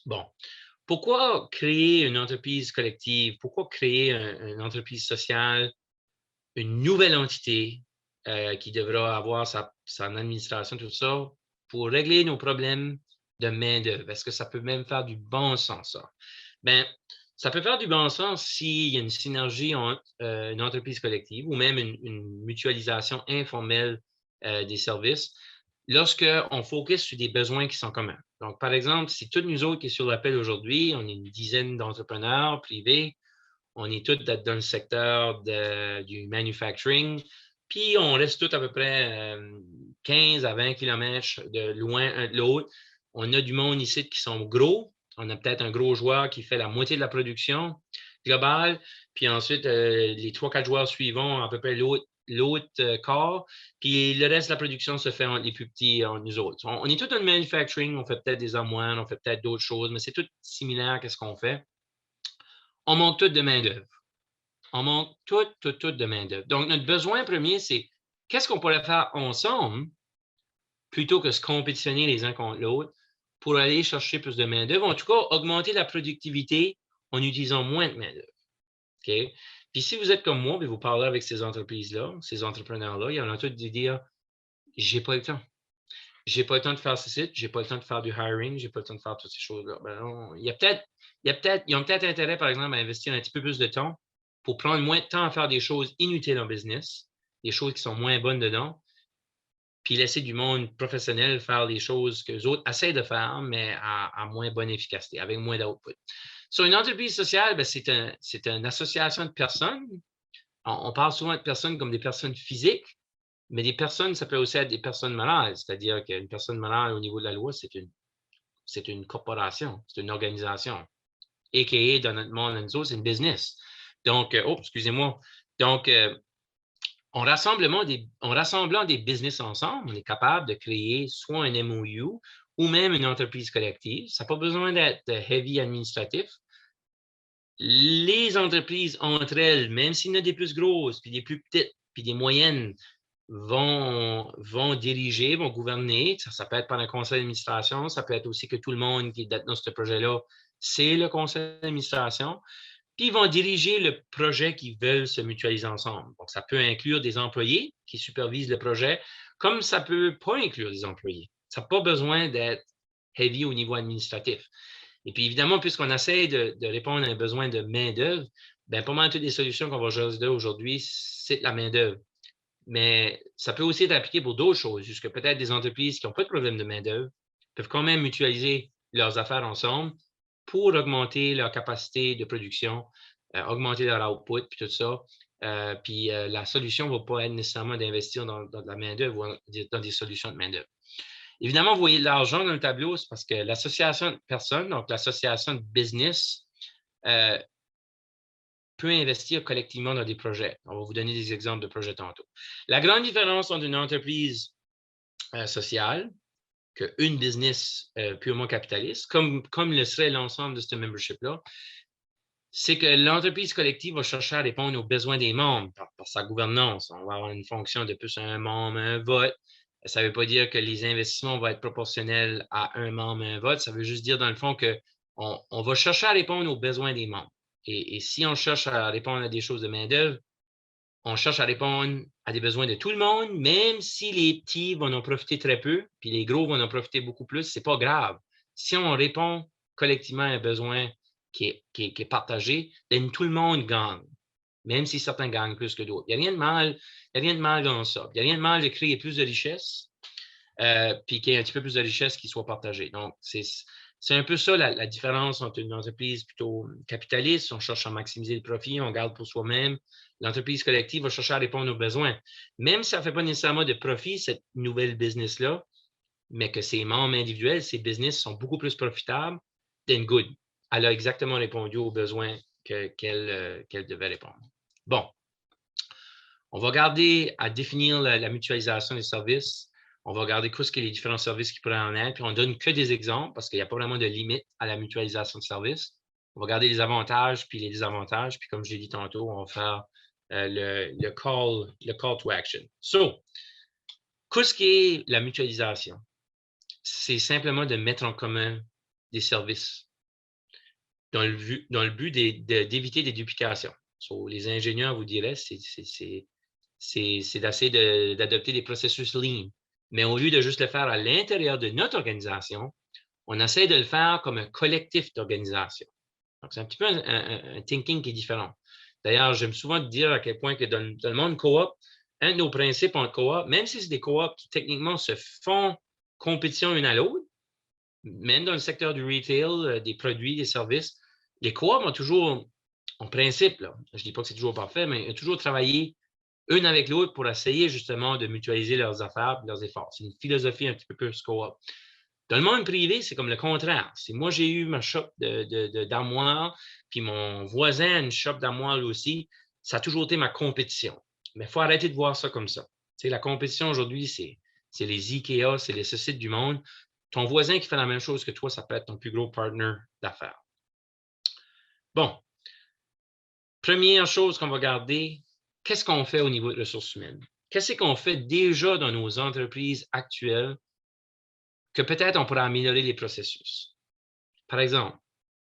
Bon. Pourquoi créer une entreprise collective? Pourquoi créer une entreprise sociale, une nouvelle entité qui devra avoir son administration, tout ça, pour régler nos problèmes de main-d'œuvre? Est-ce que ça peut même faire du bon sens, ça? Bien, ça peut faire du bon sens s'il y a une synergie entre une entreprise collective ou même une mutualisation informelle des services lorsqu'on focus sur des besoins qui sont communs. Donc, par exemple, si tous nous autres qui sont sur l'appel aujourd'hui, on est une dizaine d'entrepreneurs privés, on est tous dans le secteur du manufacturing, puis on reste tous à peu près 15 à 20 km de loin un de l'autre. On a du monde ici qui sont gros. On a peut-être un gros joueur qui fait la moitié de la production globale, puis ensuite, les 3-4 joueurs suivants, à peu près l'autre quart, puis le reste de la production se fait entre les plus petits, entre nous autres. On est tous dans le manufacturing, on fait peut-être des armoires, on fait peut-être d'autres choses, mais c'est tout similaire à ce qu'on fait. On manque tout de main-d'œuvre. On manque tout de main-d'œuvre. Donc, notre besoin premier, c'est qu'est-ce qu'on pourrait faire ensemble plutôt que se compétitionner les uns contre l'autre pour aller chercher plus de main-d'œuvre. En tout cas, augmenter la productivité en utilisant moins de main-d'œuvre. OK? Puis si vous êtes comme moi, puis vous parlez avec ces entreprises-là, ces entrepreneurs-là, il y en a tous qui disent j'ai pas le temps. J'ai pas le temps de faire ce site, j'ai pas le temps de faire du hiring, j'ai pas le temps de faire toutes ces choses-là. Ben non, ils ont peut-être intérêt, par exemple, à investir un petit peu plus de temps pour prendre moins de temps à faire des choses inutiles en business, des choses qui sont moins bonnes dedans, puis laisser du monde professionnel faire les choses que les autres essaient de faire, mais à moins bonne efficacité, avec moins d'output. Sur une entreprise sociale, ben, c'est une association de personnes. On parle souvent de personnes comme des personnes physiques, mais des personnes, ça peut aussi être des personnes morales, c'est-à-dire qu'une personne morale au niveau de la loi, c'est une corporation, c'est une organisation. A.k.a. dans notre monde, c'est une business. Donc, excusez-moi. Donc, en rassemblant des business ensemble, on est capable de créer soit un MOU ou même une entreprise collective. Ça n'a pas besoin d'être heavy administratif. Les entreprises entre elles, même s'il y en a des plus grosses, puis des plus petites, puis des moyennes, vont diriger, vont gouverner. Ça peut être par un conseil d'administration, ça peut être aussi que tout le monde qui est dans ce projet-là, c'est le conseil d'administration. Puis ils vont diriger le projet qu'ils veulent se mutualiser ensemble. Donc, ça peut inclure des employés qui supervisent le projet, comme ça ne peut pas inclure des employés. Ça n'a pas besoin d'être heavy au niveau administratif. Et puis, évidemment, puisqu'on essaie de répondre à un besoin de main-d'œuvre, bien, pas mal toutes les solutions qu'on va jaser aujourd'hui, c'est la main-d'œuvre. Mais ça peut aussi être appliqué pour d'autres choses, jusque peut-être des entreprises qui n'ont pas de problème de main-d'œuvre peuvent quand même mutualiser leurs affaires ensemble pour augmenter leur capacité de production, augmenter leur output, puis tout ça. Puis la solution ne va pas être nécessairement d'investir dans de la main-d'œuvre ou dans des solutions de main-d'œuvre. Évidemment, vous voyez l'argent dans le tableau, c'est parce que l'association de personnes, donc l'association de business, peut investir collectivement dans des projets. On va vous donner des exemples de projets tantôt. La grande différence entre une entreprise sociale qu'une business purement capitaliste, comme le serait l'ensemble de ce membership-là, c'est que l'entreprise collective va chercher à répondre aux besoins des membres par sa gouvernance. On va avoir une fonction de plus un membre, un vote. Ça ne veut pas dire que les investissements vont être proportionnels à un membre, un vote. Ça veut juste dire, dans le fond, qu'on va chercher à répondre aux besoins des membres. Et si on cherche à répondre à des choses de main-d'œuvre, on cherche à répondre à des besoins de tout le monde, même si les petits vont en profiter très peu, puis les gros vont en profiter beaucoup plus, ce n'est pas grave. Si on répond collectivement à un besoin qui est partagé, bien, tout le monde gagne, même si certains gagnent plus que d'autres. Il n'y a rien de mal dans ça. Il n'y a rien de mal de créer plus de richesses, puis qu'il y ait un petit peu plus de richesses qui soient partagées. Donc, c'est un peu ça la différence entre une entreprise plutôt capitaliste, on cherche à maximiser le profit, on garde pour soi-même. L'entreprise collective va chercher à répondre aux besoins. Même si ça ne fait pas nécessairement de profit, cette nouvelle business-là, mais que ses membres individuels, ces business sont beaucoup plus profitables, then good. Elle a exactement répondu aux besoins qu'elle devait répondre. Bon, on va garder à définir la mutualisation des services. On va regarder qu'est-ce que les différents services qui pourraient en être, puis on ne donne que des exemples parce qu'il n'y a pas vraiment de limite à la mutualisation de services. On va regarder les avantages puis les désavantages, puis comme je l'ai dit tantôt, on va faire le call to action. So, qu'est-ce qui est la mutualisation? C'est simplement de mettre en commun des services dans le but d'éviter des duplications. So, les ingénieurs vous diraient, c'est d'essayer d'adopter des processus lean. Mais au lieu de juste le faire à l'intérieur de notre organisation, on essaie de le faire comme un collectif d'organisation. Donc, c'est un petit peu un thinking qui est différent. D'ailleurs, j'aime souvent dire à quel point que dans le monde coop, un de nos principes en coop, même si c'est des coops qui techniquement se font compétition une à l'autre, même dans le secteur du retail, des produits, des services, les coops ont toujours, en principe, là, je ne dis pas que c'est toujours parfait, mais ils ont toujours travaillé une avec l'autre pour essayer justement de mutualiser leurs affaires et leurs efforts. C'est une philosophie un petit peu plus coop. Dans le monde privé, c'est comme le contraire. Si moi, j'ai eu ma shop d'armoire, puis mon voisin a une shop d'armoire aussi, ça a toujours été ma compétition. Mais il faut arrêter de voir ça comme ça. Tu sais, la compétition aujourd'hui, c'est les IKEA, c'est les sociétés du monde. Ton voisin qui fait la même chose que toi, ça peut être ton plus gros partner d'affaires. Bon. Première chose qu'on va garder, qu'est-ce qu'on fait au niveau des ressources humaines? Qu'est-ce qu'on fait déjà dans nos entreprises actuelles que peut-être on pourrait améliorer les processus? Par exemple,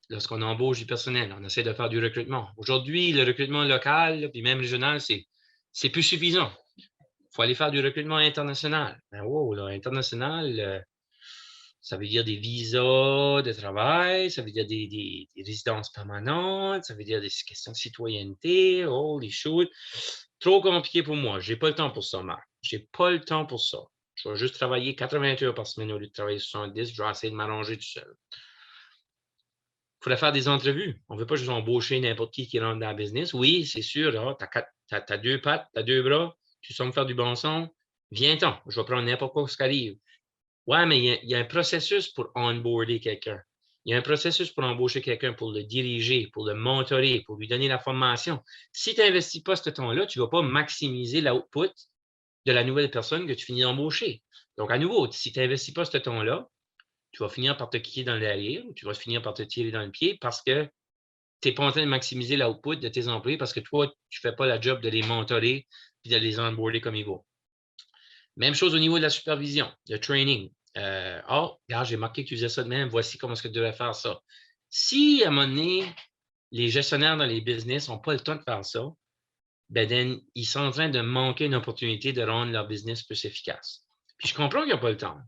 lorsqu'on embauche du personnel, on essaie de faire du recrutement. Aujourd'hui, le recrutement local, puis même régional, c'est plus suffisant. Il faut aller faire du recrutement international. Ben, wow, là, international, ça veut dire des visas de travail, ça veut dire des résidences permanentes, ça veut dire des questions de citoyenneté, holy shoot. Trop compliqué pour moi. Je n'ai pas le temps pour ça, Marc. Je n'ai pas le temps pour ça. Je vais juste travailler 80 heures par semaine au lieu de travailler 70. Je vais essayer de m'arranger tout seul. Il faudrait faire des entrevues. On ne veut pas juste embaucher n'importe qui rentre dans la business. Oui, c'est sûr, tu as deux pattes, tu as deux bras, tu sais me faire du bon son. Viens-t'en, je vais prendre n'importe quoi ce qui arrive. Ouais, mais il y a un processus pour onboarder quelqu'un. Il y a un processus pour embaucher quelqu'un, pour le diriger, pour le mentorer, pour lui donner la formation. Si tu n'investis pas ce temps-là, tu ne vas pas maximiser l'output de la nouvelle personne que tu finis d'embaucher. Donc, à nouveau, si tu n'investis pas ce temps-là, tu vas finir par te kicker dans le derrière ou tu vas finir par te tirer dans le pied parce que tu n'es pas en train de maximiser l'output de tes employés parce que toi, tu ne fais pas la job de les mentorer et de les onboarder comme il faut. Même chose au niveau de la supervision, le training. Regarde, j'ai marqué que tu faisais ça de même, voici comment est-ce que tu devrais faire ça. Si, à un moment donné, les gestionnaires dans les business n'ont pas le temps de faire ça, ben, ils sont en train de manquer une opportunité de rendre leur business plus efficace. Puis je comprends qu'ils n'ont pas le temps.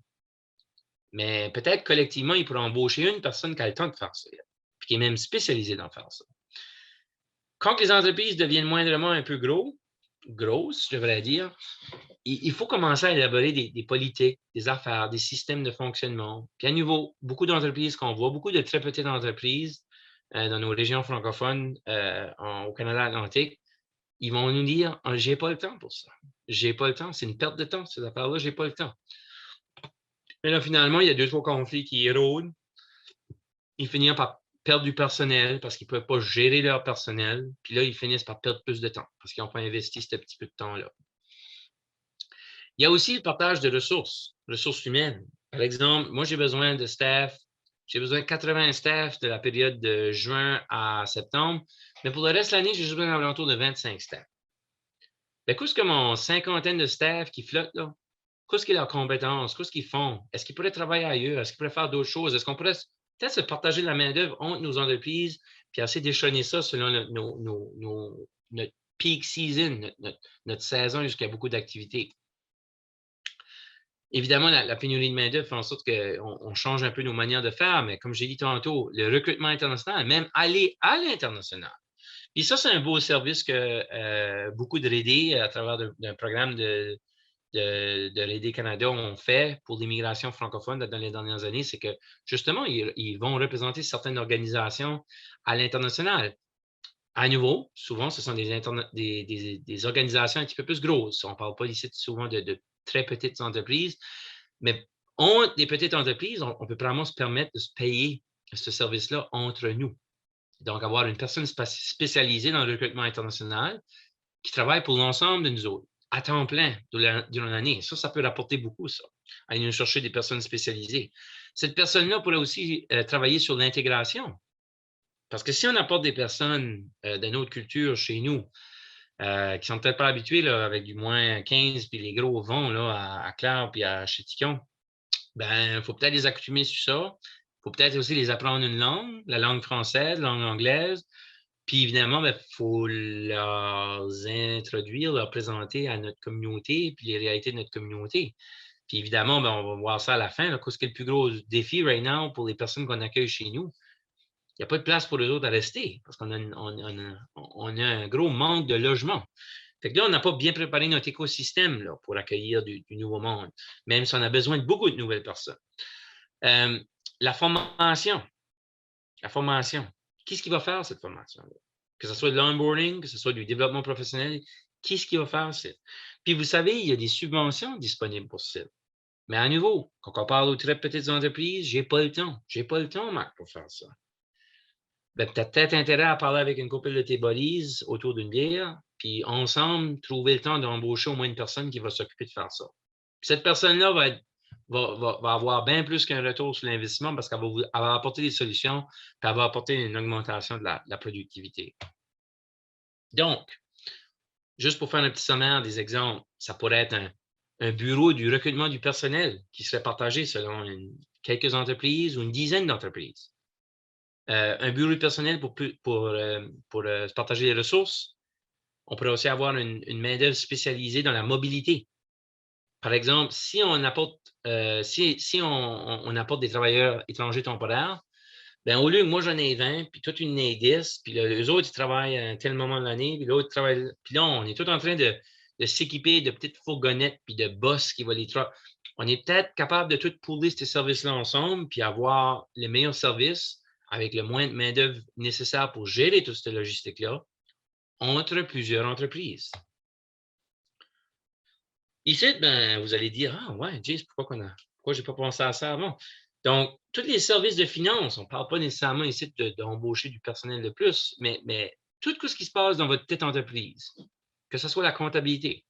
Mais peut-être collectivement, ils pourraient embaucher une personne qui a le temps de faire ça, puis qui est même spécialisée dans faire ça. Quand les entreprises deviennent moindrement un peu grosses, je devrais dire, il faut commencer à élaborer des politiques, des affaires, des systèmes de fonctionnement. Puis à nouveau, beaucoup d'entreprises qu'on voit, beaucoup de très petites entreprises dans nos régions francophones au Canada Atlantique, ils vont nous dire « j'ai pas le temps pour ça. J'ai pas le temps. C'est une perte de temps, ces affaires-là. J'ai pas le temps. » Mais là, finalement, il y a 2-3 conflits qui érodent. Ils finissent par perdre du personnel parce qu'ils ne peuvent pas gérer leur personnel. Puis là, ils finissent par perdre plus de temps parce qu'ils n'ont pas investi ce petit peu de temps-là. Il y a aussi le partage de ressources humaines. Par exemple, moi, j'ai besoin de staff. J'ai besoin de 80 staff de la période de juin à septembre. Mais pour le reste de l'année, j'ai besoin d'un alentour de 25 staff. Ben, qu'est-ce que mon 50aine de staff qui flottent là? Qu'est-ce qu'ils ont leurs compétences? Qu'est-ce qu'ils font? Est-ce qu'ils pourraient travailler ailleurs? Est-ce qu'ils pourraient faire d'autres choses? Est-ce qu'on pourrait peut-être se partager la main-d'œuvre entre nos entreprises puis essayer d'échelonner ça selon notre peak season, notre saison jusqu'à beaucoup d'activités? Évidemment, la pénurie de main-d'œuvre fait en sorte qu'on change un peu nos manières de faire, mais comme j'ai dit tantôt, le recrutement international, même aller à l'international. Puis ça, c'est un beau service que beaucoup de R&D, à travers d'un programme de R&D Canada ont fait pour l'immigration francophone dans les dernières années, c'est que justement, ils vont représenter certaines organisations à l'international. À nouveau, souvent, ce sont des organisations un petit peu plus grosses. On ne parle pas ici souvent de très petites entreprises, mais des petites entreprises, on peut vraiment se permettre de se payer ce service-là entre nous. Donc, avoir une personne spécialisée dans le recrutement international qui travaille pour l'ensemble de nous autres, à temps plein durant l'année. Ça peut rapporter beaucoup, ça, aller nous chercher des personnes spécialisées. Cette personne-là pourrait aussi travailler sur l'intégration. Parce que si on apporte des personnes d'une autre culture chez nous, qui sont peut-être pas habitués là, avec du moins 15 puis les gros vents là, à Clare puis à Chéticon, ben, il faut peut-être les accoutumer sur ça. Il faut peut-être aussi les apprendre une langue, la langue française, la langue anglaise. Puis évidemment, il faut leur introduire, leur présenter à notre communauté puis les réalités de notre communauté. Puis évidemment, ben, on va voir ça à la fin. Qu'est-ce qui est le plus gros défi right now pour les personnes qu'on accueille chez nous? Il n'y a pas de place pour eux autres à rester parce qu'on a, on a un gros manque de logement. Fait que là, on n'a pas bien préparé notre écosystème là, pour accueillir du nouveau monde, même si on a besoin de beaucoup de nouvelles personnes. La formation. La formation. Qu'est-ce qui va faire cette formation-là? Que ce soit de l'onboarding, que ce soit du développement professionnel, qu'est-ce qui va faire ça? Puis vous savez, il y a des subventions disponibles pour ça. Mais à nouveau, quand on parle aux très petites entreprises, je n'ai pas le temps. Je n'ai pas le temps, Marc, pour faire ça. Ben, tu as peut-être intérêt à parler avec une couple de tes buddies autour d'une bière, puis ensemble, trouver le temps d'embaucher au moins une personne qui va s'occuper de faire ça. Puis cette personne-là va avoir bien plus qu'un retour sur l'investissement parce qu'elle va apporter des solutions, puis elle va apporter une augmentation de la productivité. Donc, juste pour faire un petit sommaire des exemples, ça pourrait être un bureau du recrutement du personnel qui serait partagé selon quelques entreprises ou une dizaine d'entreprises. Un bureau du personnel pour se partager les ressources. On pourrait aussi avoir une main-d'œuvre spécialisée dans la mobilité. Par exemple, si on apporte, on apporte des travailleurs étrangers temporaires, bien, au lieu que moi j'en ai 20, puis toi tu en as 10, puis les autres ils travaillent à un tel moment de l'année, puis l'autre travaille. Puis là, on est tous en train de s'équiper de petites fourgonnettes puis de boss qui vont les travailler. On est peut-être capable de tout pooler ces services-là ensemble, puis avoir les meilleurs services avec le moins de main-d'œuvre nécessaire pour gérer toute cette logistique-là entre plusieurs entreprises. Ici, ben, vous allez dire, ah ouais, Jace, pourquoi je n'ai pas pensé à ça avant? Donc, tous les services de finance, on ne parle pas nécessairement ici d'embaucher du personnel de plus, mais tout ce qui se passe dans votre petite entreprise, que ce soit la comptabilité,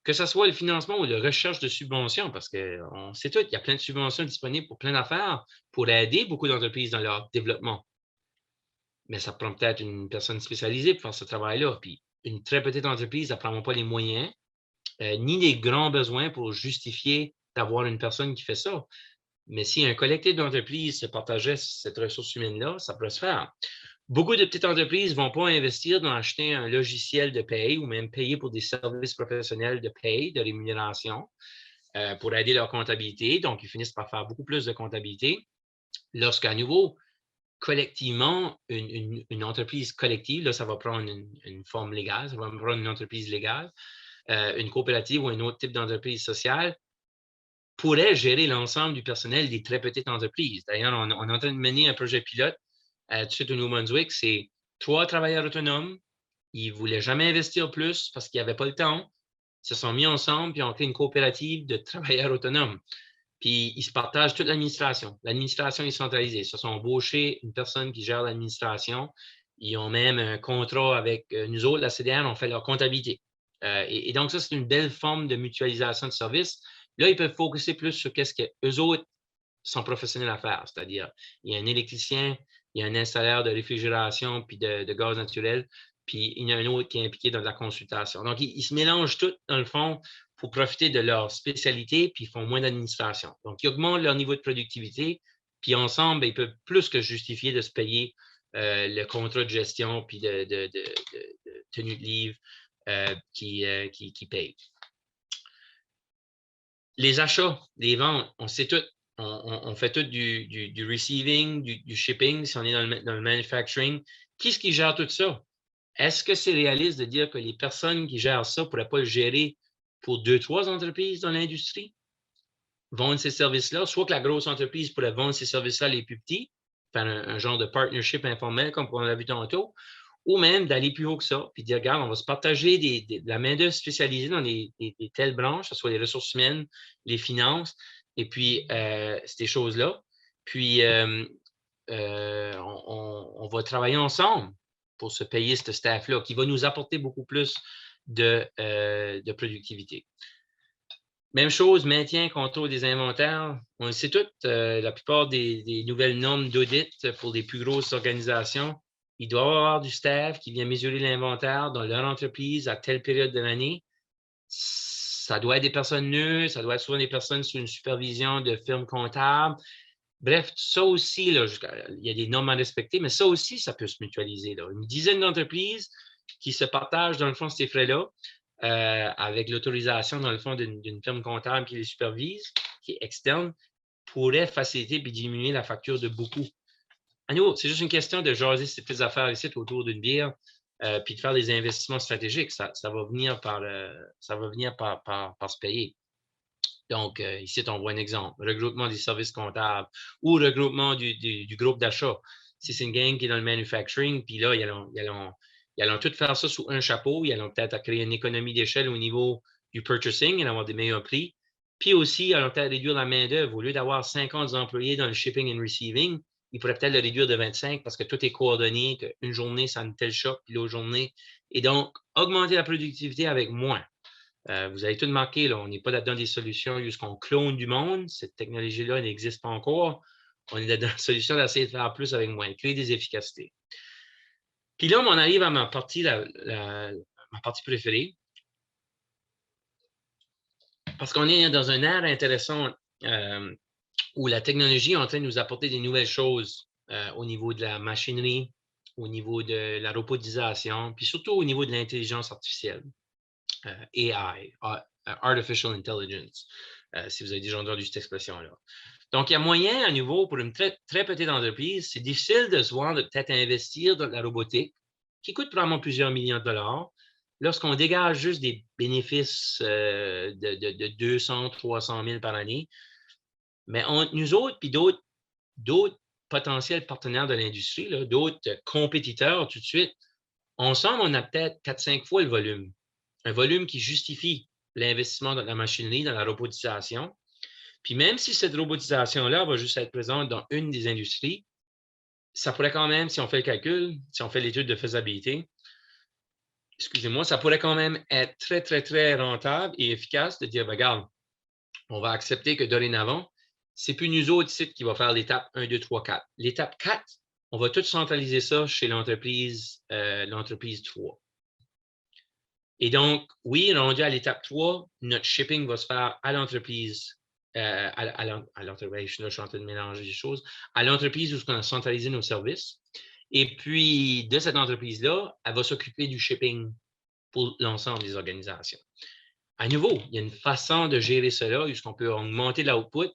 que ce soit le financement ou la recherche de subventions, parce qu'on sait tout, il y a plein de subventions disponibles pour plein d'affaires pour aider beaucoup d'entreprises dans leur développement. Mais ça prend peut-être une personne spécialisée pour faire ce travail-là. Puis une très petite entreprise, ça ne prend pas les moyens, ni les grands besoins pour justifier d'avoir une personne qui fait ça. Mais si un collectif d'entreprises se partageait cette ressource humaine-là, ça pourrait se faire. Beaucoup de petites entreprises ne vont pas investir dans acheter un logiciel de paye ou même payer pour des services professionnels de paye, de rémunération, pour aider leur comptabilité. Donc, ils finissent par faire beaucoup plus de comptabilité. Lorsqu'à nouveau, collectivement, une entreprise collective, là, ça va prendre une forme légale, ça va prendre une entreprise légale, une coopérative ou un autre type d'entreprise sociale, pourrait gérer l'ensemble du personnel des très petites entreprises. D'ailleurs, on est en train de mener un projet pilote tout de suite au Nouveau-Brunswick. C'est 3 travailleurs autonomes. Ils ne voulaient jamais investir plus parce qu'ils n'avaient pas le temps. Ils se sont mis ensemble et ont créé une coopérative de travailleurs autonomes. Puis, ils se partagent toute l'administration. L'administration est centralisée. Ils se sont embauchés une personne qui gère l'administration. Ils ont même un contrat avec nous autres, la CDR, on fait leur comptabilité. Et donc, ça, c'est une belle forme de mutualisation de services. Là, ils peuvent focuser plus sur qu'est-ce qu'eux autres sont professionnels à faire. C'est-à-dire, il y a un électricien, il y a un installeur de réfrigération puis de gaz naturel, puis il y a un autre qui est impliqué dans la consultation. Donc, ils se mélangent tous, dans le fond, pour profiter de leur spécialité, puis ils font moins d'administration. Donc, ils augmentent leur niveau de productivité, puis ensemble, bien, ils peuvent plus que justifier de se payer le contrat de gestion puis de tenue de livre qui paye. Les achats, les ventes, on sait tout. On fait tout du receiving, du shipping, si on est dans le manufacturing. Qui est-ce qui gère tout ça? Est-ce que c'est réaliste de dire que les personnes qui gèrent ça ne pourraient pas le gérer pour 2-3 entreprises dans l'industrie? Vendre ces services-là, soit que la grosse entreprise pourrait vendre ces services-là les plus petits, faire un genre de partnership informel comme on l'a vu tantôt, ou même d'aller plus haut que ça, puis dire, regarde, on va se partager de la main-d'œuvre spécialisée dans des telles branches, que ce soit les ressources humaines, les finances, et puis ces choses-là. Puis, on va travailler ensemble pour se payer ce staff-là, qui va nous apporter beaucoup plus de productivité. Même chose, maintien, contrôle des inventaires. On le sait tout, la plupart des nouvelles normes d'audit pour les plus grosses organisations il doit y avoir du staff qui vient mesurer l'inventaire dans leur entreprise à telle période de l'année. Ça doit être des personnes neutres, ça doit être souvent des personnes sous une supervision de firme comptable. Bref, ça aussi, là, il y a des normes à respecter, mais ça aussi, ça peut se mutualiser. Là. Une dizaine d'entreprises qui se partagent, dans le fond, ces frais-là, avec l'autorisation, dans le fond, d'une firme comptable qui les supervise, qui est externe, pourrait faciliter et diminuer la facture de beaucoup. À nouveau, c'est juste une question de jaser ces petites affaires ici autour d'une bière, puis de faire des investissements stratégiques. Ça va venir par se payer. Donc, ici, on voit un exemple. Regroupement des services comptables ou regroupement du groupe d'achat. Si c'est une gang qui est dans le manufacturing, puis là, ils allont tout faire ça sous un chapeau. Ils allont peut-être créer une économie d'échelle au niveau du purchasing et avoir des meilleurs prix. Puis aussi, ils allont peut-être réduire la main-d'œuvre. Au lieu d'avoir 50 employés dans le shipping and receiving, ils pourraient peut-être le réduire de 25 parce que tout est coordonné, qu'une journée, ça a une telle shop, puis l'autre journée. Et donc, augmenter la productivité avec moins. Vous avez tout marqué, là, on n'est pas là-dedans des solutions jusqu'on clone du monde. Cette technologie-là n'existe pas encore. On est là-dedans la solution d'essayer de faire plus avec moins, créer des efficacités. Puis là, on arrive à ma partie, ma partie préférée. Parce qu'on est dans un ère intéressant où la technologie est en train de nous apporter des nouvelles choses au niveau de la machinerie, au niveau de la robotisation, puis surtout au niveau de l'intelligence artificielle. AI, Artificial Intelligence, si vous avez déjà entendu cette expression-là. Donc, il y a moyen, à nouveau, pour une très, très petite entreprise, c'est difficile de se voir de peut-être investir dans la robotique, qui coûte probablement plusieurs millions de dollars, lorsqu'on dégage juste des bénéfices de 200, 300 000 par année. Mais entre nous autres, puis d'autres potentiels partenaires de l'industrie, d'autres compétiteurs, tout de suite, ensemble, on a peut-être 4-5 fois le volume. Un volume qui justifie l'investissement dans la machinerie, dans la robotisation. Puis même si cette robotisation-là va juste être présente dans une des industries, ça pourrait quand même, si on fait le calcul, si on fait l'étude de faisabilité, excusez-moi, ça pourrait quand même être très, très, très rentable et efficace de dire, regarde, on va accepter que dorénavant, c'est plus nous autres sites qui va faire l'étape 1, 2, 3, 4. L'étape 4, on va tout centraliser ça chez l'entreprise 3. Et donc, oui, rendu à l'étape 3, notre shipping va se faire à l'entreprise, à l'entreprise, je suis en train de mélanger les choses, à l'entreprise où on a centralisé nos services. Et puis, de cette entreprise-là, elle va s'occuper du shipping pour l'ensemble des organisations. À nouveau, il y a une façon de gérer cela, puisqu'on peut augmenter l'output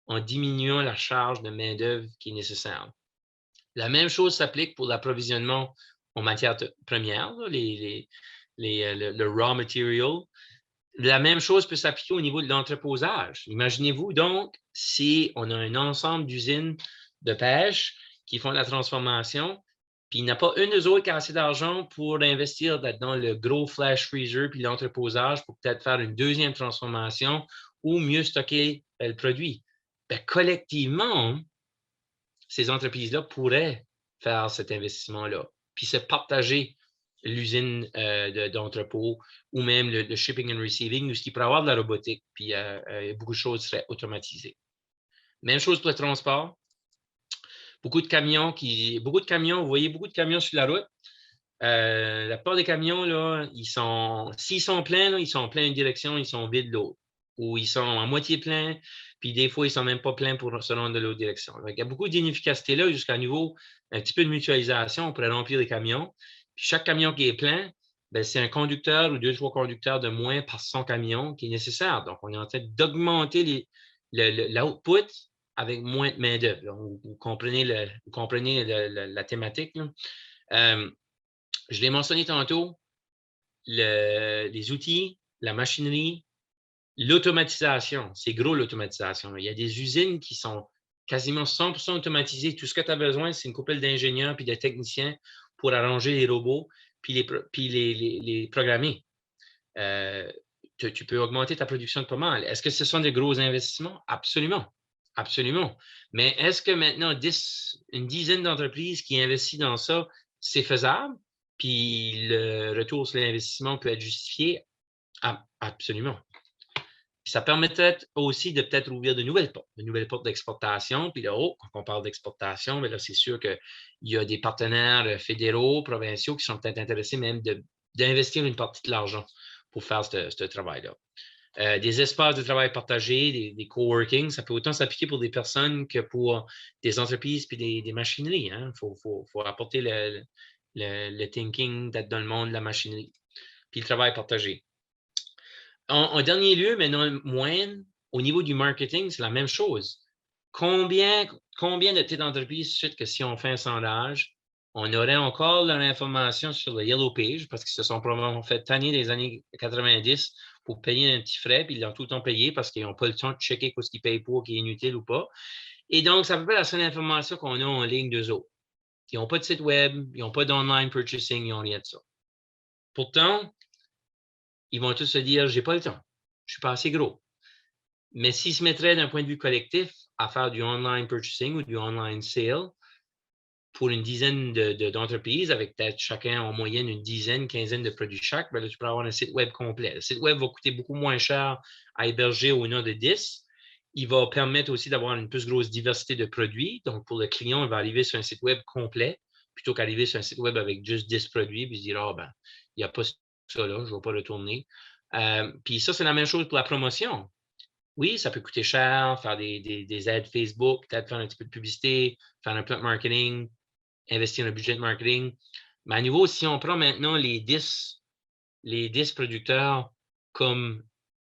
en diminuant la charge de main-d'œuvre qui est nécessaire. La même chose s'applique pour l'approvisionnement en matières premières, le raw material. La même chose peut s'appliquer au niveau de l'entreposage. Imaginez-vous donc si on a un ensemble d'usines de pêche qui font la transformation, puis il n'y a pas une des autres qui a assez d'argent pour investir dans le gros flash freezer puis l'entreposage pour peut-être faire une deuxième transformation ou mieux stocker le produit. Bien, collectivement, ces entreprises-là pourraient faire cet investissement-là, puis se partager l'usine d'entrepôt ou même le shipping and receiving, où il pourrait y avoir de la robotique, puis beaucoup de choses seraient automatisées. Même chose pour le transport. Beaucoup de camions, vous voyez beaucoup de camions sur la route. La plupart des camions, là, s'ils sont pleins, là, ils sont pleins d'une direction, ils sont vides de l'autre. Ou ils sont à moitié pleins, puis des fois, ils ne sont même pas pleins pour se rendre de l'autre direction. Donc, il y a beaucoup d'inefficacité là, jusqu'à un niveau, un petit peu de mutualisation. On pourrait remplir les camions. Puis chaque camion qui est plein, ben, c'est un conducteur ou 2-3 conducteurs de moins par 100 camions qui est nécessaire. Donc, on est en train d'augmenter l'output avec moins de main-d'œuvre. Vous comprenez la thématique. Je l'ai mentionné tantôt, les outils, la machinerie, l'automatisation. C'est gros, l'automatisation. Il y a des usines qui sont quasiment 100% automatisées. Tout ce que tu as besoin, c'est une couple d'ingénieurs puis de techniciens pour arranger les robots puis les programmer. Tu peux augmenter ta production de pas mal. Est-ce que ce sont des gros investissements? Absolument. Absolument. Mais est-ce que maintenant, une dizaine d'entreprises qui investissent dans ça, c'est faisable? Puis le retour sur l'investissement peut être justifié? Absolument. Ça permettait aussi de peut-être ouvrir de nouvelles portes d'exportation. Puis là, quand on parle d'exportation, là, c'est sûr qu'il y a des partenaires fédéraux, provinciaux qui sont peut-être intéressés même d'investir une partie de l'argent pour faire ce travail-là. Des espaces de travail partagés, des coworking, ça peut autant s'appliquer pour des personnes que pour des entreprises puis des machineries. Il faut apporter le thinking d'être dans le monde de la machinerie. Puis le travail partagé. En dernier lieu, mais non moindre, au niveau du marketing, c'est la même chose. Combien de petites entreprises, suite que si on fait un sondage, on aurait encore leur information sur le Yellow Page parce qu'ils se sont probablement fait tanner des années 90 pour payer un petit frais, puis ils l'ont tout le temps payé parce qu'ils n'ont pas le temps de checker ce qu'ils payent pour, qui est inutile ou pas. Et donc, c'est à peu près la seule information qu'on a en ligne d'eux autres. Ils n'ont pas de site web, ils n'ont pas d'online purchasing, ils n'ont rien de ça. Pourtant, ils vont tous se dire, j'ai pas le temps, je suis pas assez gros. Mais s'ils se mettraient d'un point de vue collectif à faire du online purchasing ou du online sale pour une dizaine d'entreprises, avec peut-être chacun en moyenne une dizaine, quinzaine de produits chaque, ben là, tu peux avoir un site web complet. Le site web va coûter beaucoup moins cher à héberger au nom de 10. Il va permettre aussi d'avoir une plus grosse diversité de produits. Donc, pour le client, il va arriver sur un site web complet plutôt qu'arriver sur un site web avec juste 10 produits puis se dire, il n'y a pas ça là, je ne vais pas retourner. Puis ça, c'est la même chose pour la promotion. Oui, ça peut coûter cher, faire des aides Facebook, peut-être faire un petit peu de publicité, faire un plan de marketing, investir un budget de marketing. Mais à nouveau, si on prend maintenant les 10 producteurs comme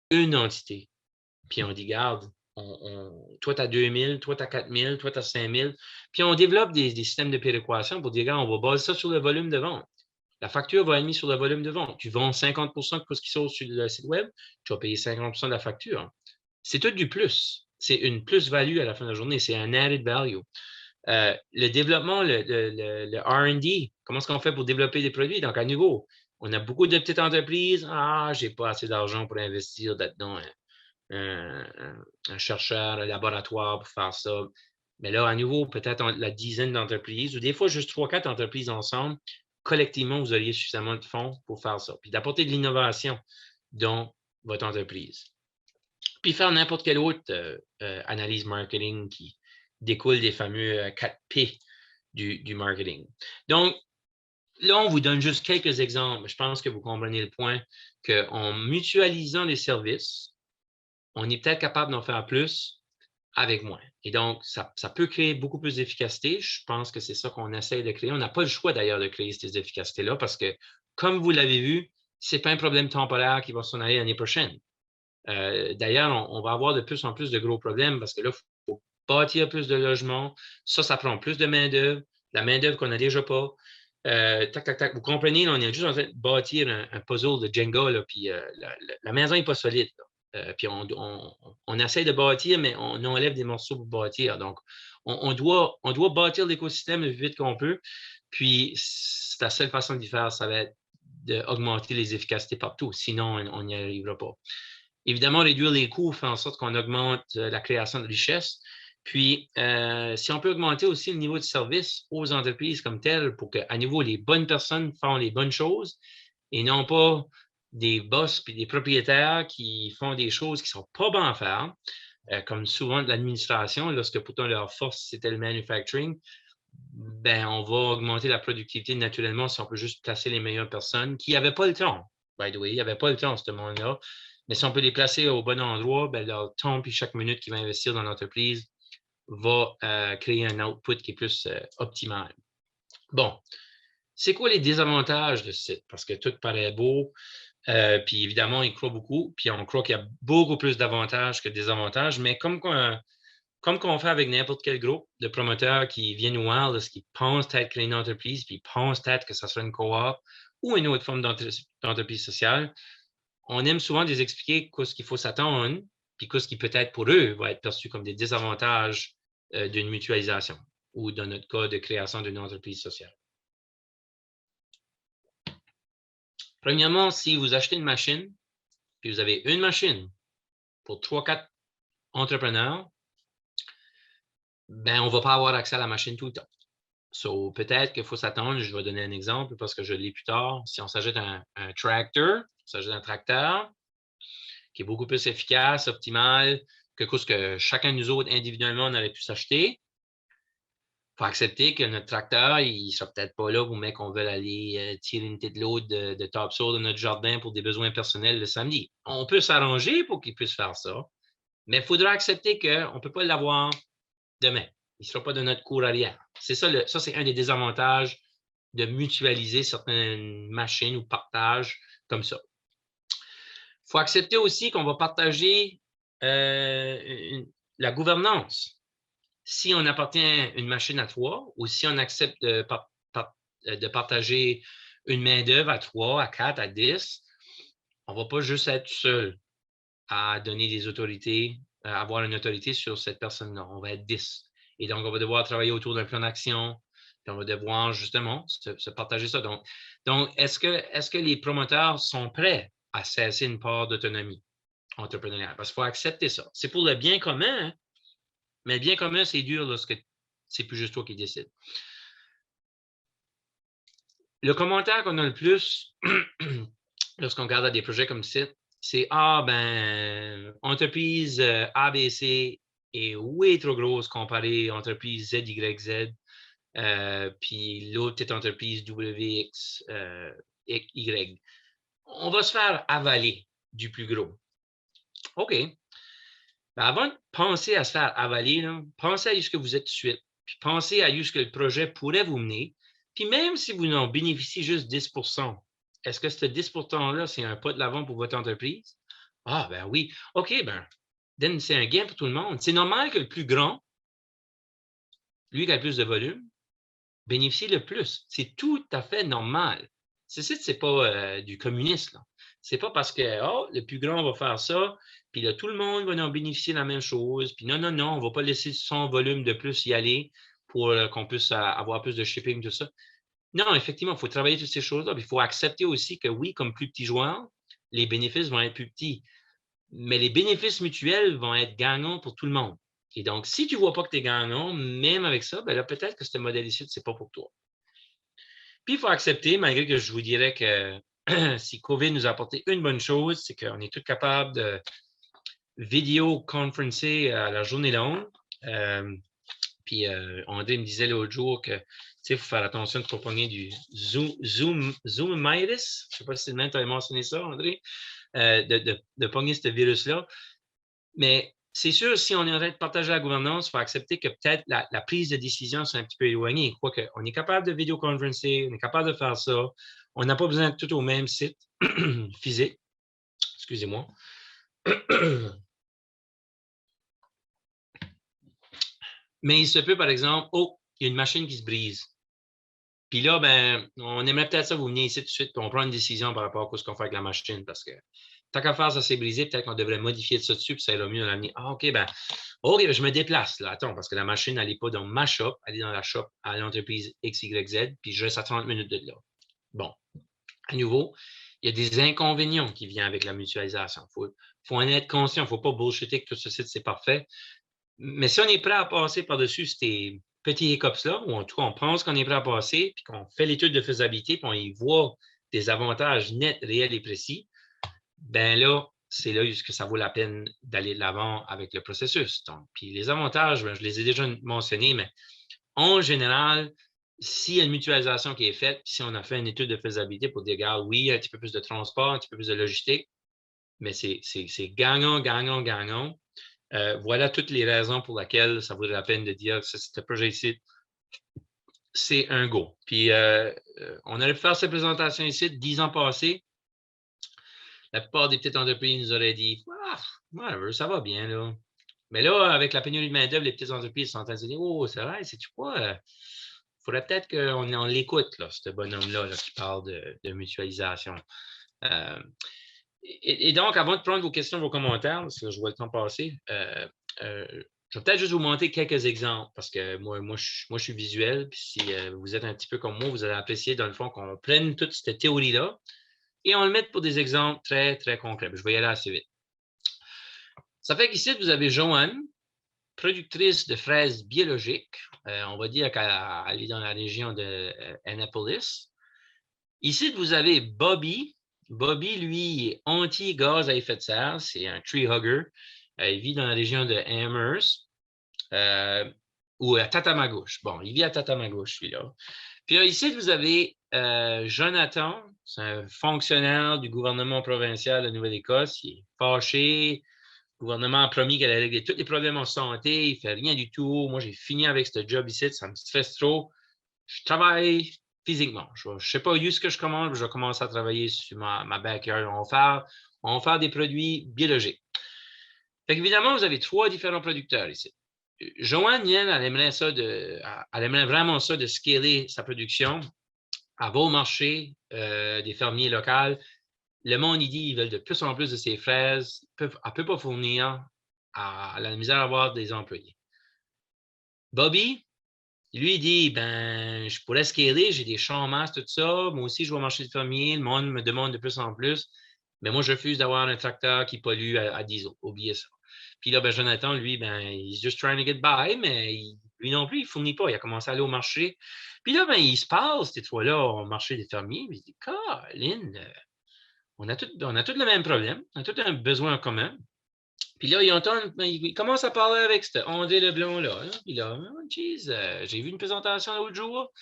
une entité, puis on dit, garde, toi, tu as 2000, toi, tu as 4000, toi, tu as 5000, puis on développe des systèmes de péréquation pour dire, regarde, on va baser ça sur le volume de vente. La facture va être mise sur le volume de vente. Tu vends 50 de ce qui sort sur le site web, tu vas payer 50 de la facture. C'est tout du plus. C'est une plus-value à la fin de la journée. C'est un added value. Le développement, le R&D, comment est-ce qu'on fait pour développer des produits? Donc, à nouveau, on a beaucoup de petites entreprises. Ah, j'ai pas assez d'argent pour investir là-dedans. Un chercheur, un laboratoire pour faire ça. Mais là, à nouveau, peut-être la dizaine d'entreprises ou des fois juste 3-4 entreprises ensemble, collectivement, vous auriez suffisamment de fonds pour faire ça. Puis d'apporter de l'innovation dans votre entreprise. Puis faire n'importe quelle autre analyse marketing qui découle des fameux 4P du marketing. Donc, là, on vous donne juste quelques exemples. Je pense que vous comprenez le point qu'en mutualisant les services, on est peut-être capable d'en faire plus avec moins. Et donc, ça peut créer beaucoup plus d'efficacité. Je pense que c'est ça qu'on essaie de créer. On n'a pas le choix d'ailleurs de créer ces efficacités-là parce que, comme vous l'avez vu, ce n'est pas un problème temporaire qui va s'en aller l'année prochaine. D'ailleurs, on va avoir de plus en plus de gros problèmes parce que là, il faut bâtir plus de logements. Ça prend plus de main-d'œuvre, la main-d'œuvre qu'on n'a déjà pas. Vous comprenez, là, on est juste en train de bâtir un puzzle de Jenga, là, puis la maison n'est pas solide. Puis on essaie de bâtir, mais on enlève des morceaux pour bâtir. Donc, on doit bâtir l'écosystème le plus vite qu'on peut. Puis, la seule façon d'y faire, ça va être d'augmenter les efficacités partout. Sinon, on n'y arrivera pas. Évidemment, réduire les coûts fait en sorte qu'on augmente la création de richesse. Puis, si on peut augmenter aussi le niveau de service aux entreprises comme telles pour qu'à nouveau, les bonnes personnes font les bonnes choses et non pas des boss et des propriétaires qui font des choses qui ne sont pas bonnes à faire, comme souvent de l'administration, lorsque pourtant leur force, c'était le manufacturing, ben, on va augmenter la productivité naturellement si on peut juste placer les meilleures personnes qui n'avaient pas le temps. By the way, il n'y avait pas le temps, ce monde-là. Mais si on peut les placer au bon endroit, ben, leur temps puis chaque minute qu'ils vont investir dans l'entreprise va créer un output qui est plus optimal. Bon, c'est quoi les désavantages de ce site? Parce que tout paraît beau, puis évidemment, ils croient beaucoup, puis on croit qu'il y a beaucoup plus d'avantages que de désavantages, mais comme qu'on fait avec n'importe quel groupe de promoteurs qui viennent nous voir, qui pensent peut-être créer une entreprise, puis pensent peut-être que ça sera une coop ou une autre forme d'entreprise sociale, on aime souvent les expliquer ce qu'il faut s'attendre, puis ce qui peut-être pour eux va être perçu comme des désavantages d'une mutualisation ou dans notre cas de création d'une entreprise sociale. Premièrement, si vous achetez une machine, puis vous avez une machine pour 3-4 entrepreneurs, ben, on ne va pas avoir accès à la machine tout le temps. So, peut-être qu'il faut s'attendre, je vais donner un exemple parce que je l'ai plus tard. Si on s'achète un tracteur, on s'achète un tracteur, qui est beaucoup plus efficace, optimal, que ce que chacun de nous autres, individuellement, on aurait pu s'acheter. Il faut accepter que notre tracteur, il ne sera peut-être pas là pour mec qu'on veut aller tirer une petite load de topsoil de notre jardin pour des besoins personnels le samedi. On peut s'arranger pour qu'il puisse faire ça, mais il faudra accepter qu'on ne peut pas l'avoir demain. Il ne sera pas de notre cours arrière. C'est ça, ça c'est un des désavantages de mutualiser certaines machines ou partages comme ça. Il faut accepter aussi qu'on va partager la gouvernance. Si on appartient une machine à 3 ou si on accepte de partager une main-d'œuvre à 3, à 4, à 10, on ne va pas juste être seul à donner des autorités, à avoir une autorité sur cette personne-là. On va être 10. Et donc, on va devoir travailler autour d'un plan d'action. Puis on va devoir justement se partager ça. Donc est-ce que les promoteurs sont prêts à cesser une part d'autonomie entrepreneuriale? Parce qu'il faut accepter ça. C'est pour le bien commun, hein? Mais le bien commun, c'est dur lorsque c'est plus juste toi qui décides. Le commentaire qu'on a le plus lorsqu'on regarde des projets comme site, c'est entreprise ABC est way trop grosse comparée à entreprise ZYZ, puis l'autre petite entreprise WX, Y. On va se faire avaler du plus gros. OK. Ben avant de penser à se faire avaler, là, pensez à ce que vous êtes tout de suite, puis pensez à ce que le projet pourrait vous mener, puis même si vous n'en bénéficiez juste 10 %, est-ce que ce 10 %-là, c'est un pas de l'avant pour votre entreprise? Ah, ben oui. OK, ben, c'est un gain pour tout le monde. C'est normal que le plus grand, lui qui a le plus de volume, bénéficie le plus. C'est tout à fait normal. C'est pas du communisme, là. C'est pas parce que le plus grand va faire ça, puis là, tout le monde va en bénéficier de la même chose. Puis non, on ne va pas laisser son volume de plus y aller pour qu'on puisse avoir plus de shipping, tout ça. Non, effectivement, il faut travailler toutes ces choses-là. Il faut accepter aussi que oui, comme plus petit joueur, les bénéfices vont être plus petits. Mais les bénéfices mutuels vont être gagnants pour tout le monde. Et donc, si tu ne vois pas que tu es gagnant, même avec ça, ben là, peut-être que ce modèle ici, ce n'est pas pour toi. Puis, il faut accepter, malgré que je vous dirais que si COVID nous a apporté une bonne chose, c'est qu'on est tous capables de vidéoconferencer à la journée longue. Puis, André me disait l'autre jour que il faut faire attention de ne pas pogner du Zoomitis. Je ne sais pas si c'est le même, tu avais mentionné ça, André, de pogner ce virus-là. Mais c'est sûr, si on est en train de partager la gouvernance, il faut accepter que peut-être la prise de décision soit un petit peu éloignée. Quoique, on est capable de vidéoconferencer, on est capable de faire ça. On n'a pas besoin de tout au même site physique. Excusez-moi. Mais il se peut, par exemple, il y a une machine qui se brise. Puis là, ben, on aimerait peut-être ça, vous venez ici tout de suite, puis on prend une décision par rapport à ce qu'on fait avec la machine, parce que tant qu'à faire, ça s'est brisé, peut-être qu'on devrait modifier ça dessus, puis ça ira mieux dans l'avenir. OK, je me déplace, là. Attends, parce que la machine, elle n'est pas dans ma shop, elle est dans la shop à l'entreprise XYZ, puis je reste à 30 minutes de là. Bon, à nouveau, il y a des inconvénients qui viennent avec la mutualisation. Il faut en être conscient, il ne faut pas bullshitter que tout ce site, c'est parfait. Mais si on est prêt à passer par-dessus ces petits hiccups-là, ou en tout cas, on pense qu'on est prêt à passer, puis qu'on fait l'étude de faisabilité, puis on y voit des avantages nets, réels et précis, ben là, c'est là que ça vaut la peine d'aller de l'avant avec le processus. Donc, puis les avantages, je les ai déjà mentionnés, mais en général, s'il y a une mutualisation qui est faite, si on a fait une étude de faisabilité pour dire, regarde, oui, un petit peu plus de transport, un petit peu plus de logistique, mais c'est gagnant, gagnant, gagnant. Voilà toutes les raisons pour lesquelles ça vaudrait la peine de dire que ce projet ici, c'est un go. Puis, on aurait pu faire cette présentation ici 10 ans passés. La plupart des petites entreprises nous auraient dit ça va bien, là. Mais là, avec la pénurie de main-d'œuvre, les petites entreprises sont en train de se dire c'est vrai, sais-tu quoi? Il faudrait peut-être qu'on l'écoute, là, ce bonhomme-là là, qui parle de mutualisation. Et donc, avant de prendre vos questions, vos commentaires, parce que je vois le temps passer, je vais peut-être juste vous montrer quelques exemples, parce que moi je suis visuel, puis si vous êtes un petit peu comme moi, vous allez apprécier, dans le fond, qu'on prenne toute cette théorie-là et on le mette pour des exemples très, très concrets. Je vais y aller assez vite. Ça fait qu'ici, vous avez Joanne, productrice de fraises biologiques. On va dire qu'elle est dans la région de Annapolis. Ici, vous avez Bobby, Bobby, lui, est anti-gaz à effet de serre. C'est un tree hugger. Il vit dans la région de Amherst ou à Tatamagouche. Bon, il vit à Tatamagouche, celui-là. Puis là, ici, vous avez Jonathan, c'est un fonctionnaire du gouvernement provincial de Nouvelle-Écosse. Il est fâché. Le gouvernement a promis qu'elle allait régler tous les problèmes en santé. Il ne fait rien du tout. Moi, j'ai fini avec ce job ici. Ça me stresse trop. Je travaille physiquement. Je ne sais pas où est-ce que je commence. Je vais commencer à travailler sur ma backyard. On va faire des produits biologiques. Fait qu'évidemment, vous avez 3 différents producteurs ici. Joanne, elle aimerait vraiment ça de scaler sa production. Elle va au marché des fermiers locaux. Le monde, il dit qu'ils veulent de plus en plus de ses fraises. Elle ne peut pas fournir. Elle a la misère à avoir des employés. Bobby, lui, il dit, ben, je pourrais scaler, j'ai des champs en masse, tout ça. Moi aussi, je vais au marché des fermiers. Le monde me demande de plus en plus. Mais moi, je refuse d'avoir un tracteur qui pollue à diesel. Oubliez ça. Puis là, ben, Jonathan, lui, ben, he's just trying to get by, mais lui non plus, il ne fournit pas. Il a commencé à aller au marché. Puis là, ben, il se passe, ces 3-là, au marché des fermiers. Puis il dit, Colin, on a tous le même problème. On a tous un besoin en commun. Puis là, il commence à parler avec ce André Leblanc-là. Puis là, oh, geez, j'ai vu une présentation l'autre jour.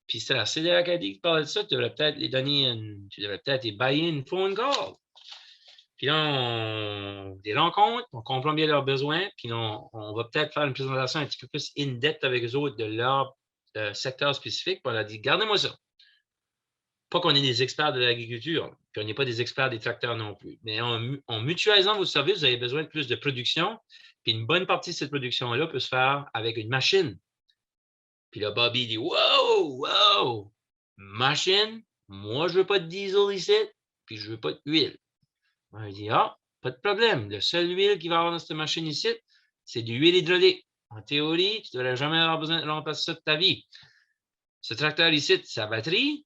Puis c'était la CDR Acadie qui parlait de ça. Tu devrais peut-être les bailler une phone call. Puis là, on des rencontres, on comprend bien leurs besoins, puis on va peut-être faire une présentation un petit peu plus in-depth avec eux autres de leur secteur spécifique. Puis on a dit, gardez-moi ça. Pas qu'on est des experts de l'agriculture, puis on n'est pas des experts des tracteurs non plus. Mais en mutualisant vos services, vous avez besoin de plus de production, puis une bonne partie de cette production-là peut se faire avec une machine. Puis là, Bobby dit, wow, machine, moi, je ne veux pas de diesel ici, puis je ne veux pas d'huile. Il dit, pas de problème. Le seul huile qu'il va y avoir dans cette machine ici, c'est de l'huile hydraulique. En théorie, tu ne devrais jamais avoir besoin de remplacer ça de ta vie. Ce tracteur ici, c'est sa batterie,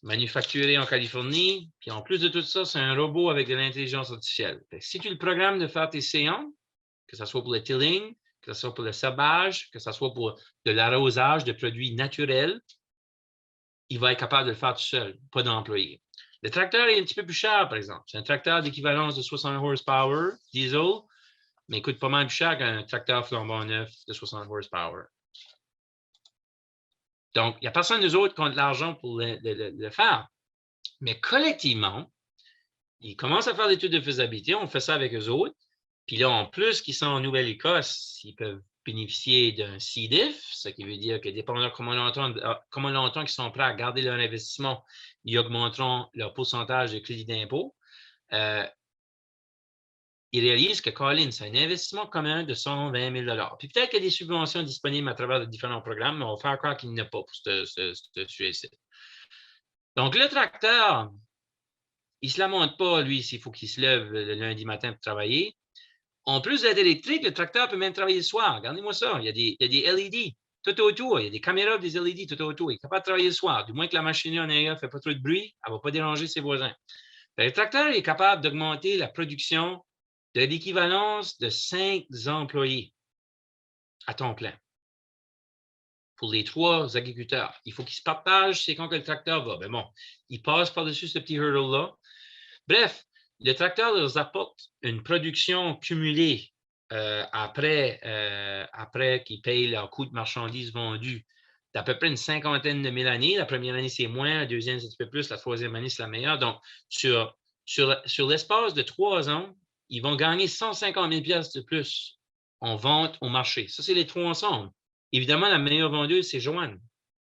manufacturé en Californie. Puis en plus de tout ça, c'est un robot avec de l'intelligence artificielle. Si tu le programmes de faire tes séances, que ce soit pour le tilling, que ce soit pour le sabage, que ce soit pour de l'arrosage de produits naturels, il va être capable de le faire tout seul, pas d'employé. Le tracteur est un petit peu plus cher, par exemple. C'est un tracteur d'équivalence de 60 horsepower, diesel, mais il coûte pas mal plus cher qu'un tracteur flambant neuf de 60 horsepower. Donc, il n'y a personne nous autres qui ont de l'argent pour le faire. Mais collectivement, ils commencent à faire des études de faisabilité. On fait ça avec eux autres. Puis là, en plus qu'ils sont en Nouvelle-Écosse, ils peuvent bénéficier d'un CDIF, ce qui veut dire que dépendant de comment longtemps ils sont prêts à garder leur investissement, ils augmenteront leur pourcentage de crédit d'impôt. Ils réalisent que, Colin, c'est un investissement commun de 120 000 $. Puis peut-être qu'il y a des subventions disponibles à travers de différents programmes, mais on va faire croire qu'il n'y en a pas pour ce sujet-ci. Donc, le tracteur, il ne se la monte pas, lui, s'il faut qu'il se lève le lundi matin pour travailler. En plus d'être électrique, le tracteur peut même travailler le soir. Regardez-moi ça. Il y a des LED tout autour. Il y a des caméras, des LED tout autour. Il est capable de travailler le soir. Du moins que la machine en arrière ne fait pas trop de bruit, elle ne va pas déranger ses voisins. Le tracteur est capable d'augmenter la production de l'équivalence de 5 employés à temps plein pour les 3 agriculteurs. Il faut qu'ils se partagent, c'est quand que le tracteur va. Mais bon, ils passent par-dessus ce petit hurdle-là. Bref, le tracteur leur apporte une production cumulée après qu'ils payent leur coût de marchandises vendues d'à peu près une 50aine de mille années. La première année, c'est moins. La deuxième, c'est un petit peu plus. La troisième année, c'est la meilleure. Donc, sur l'espace de 3 ans, ils vont gagner 150 000 $ de plus en vente au marché. Ça, c'est les 3 ensemble. Évidemment, la meilleure vendeuse, c'est Joanne.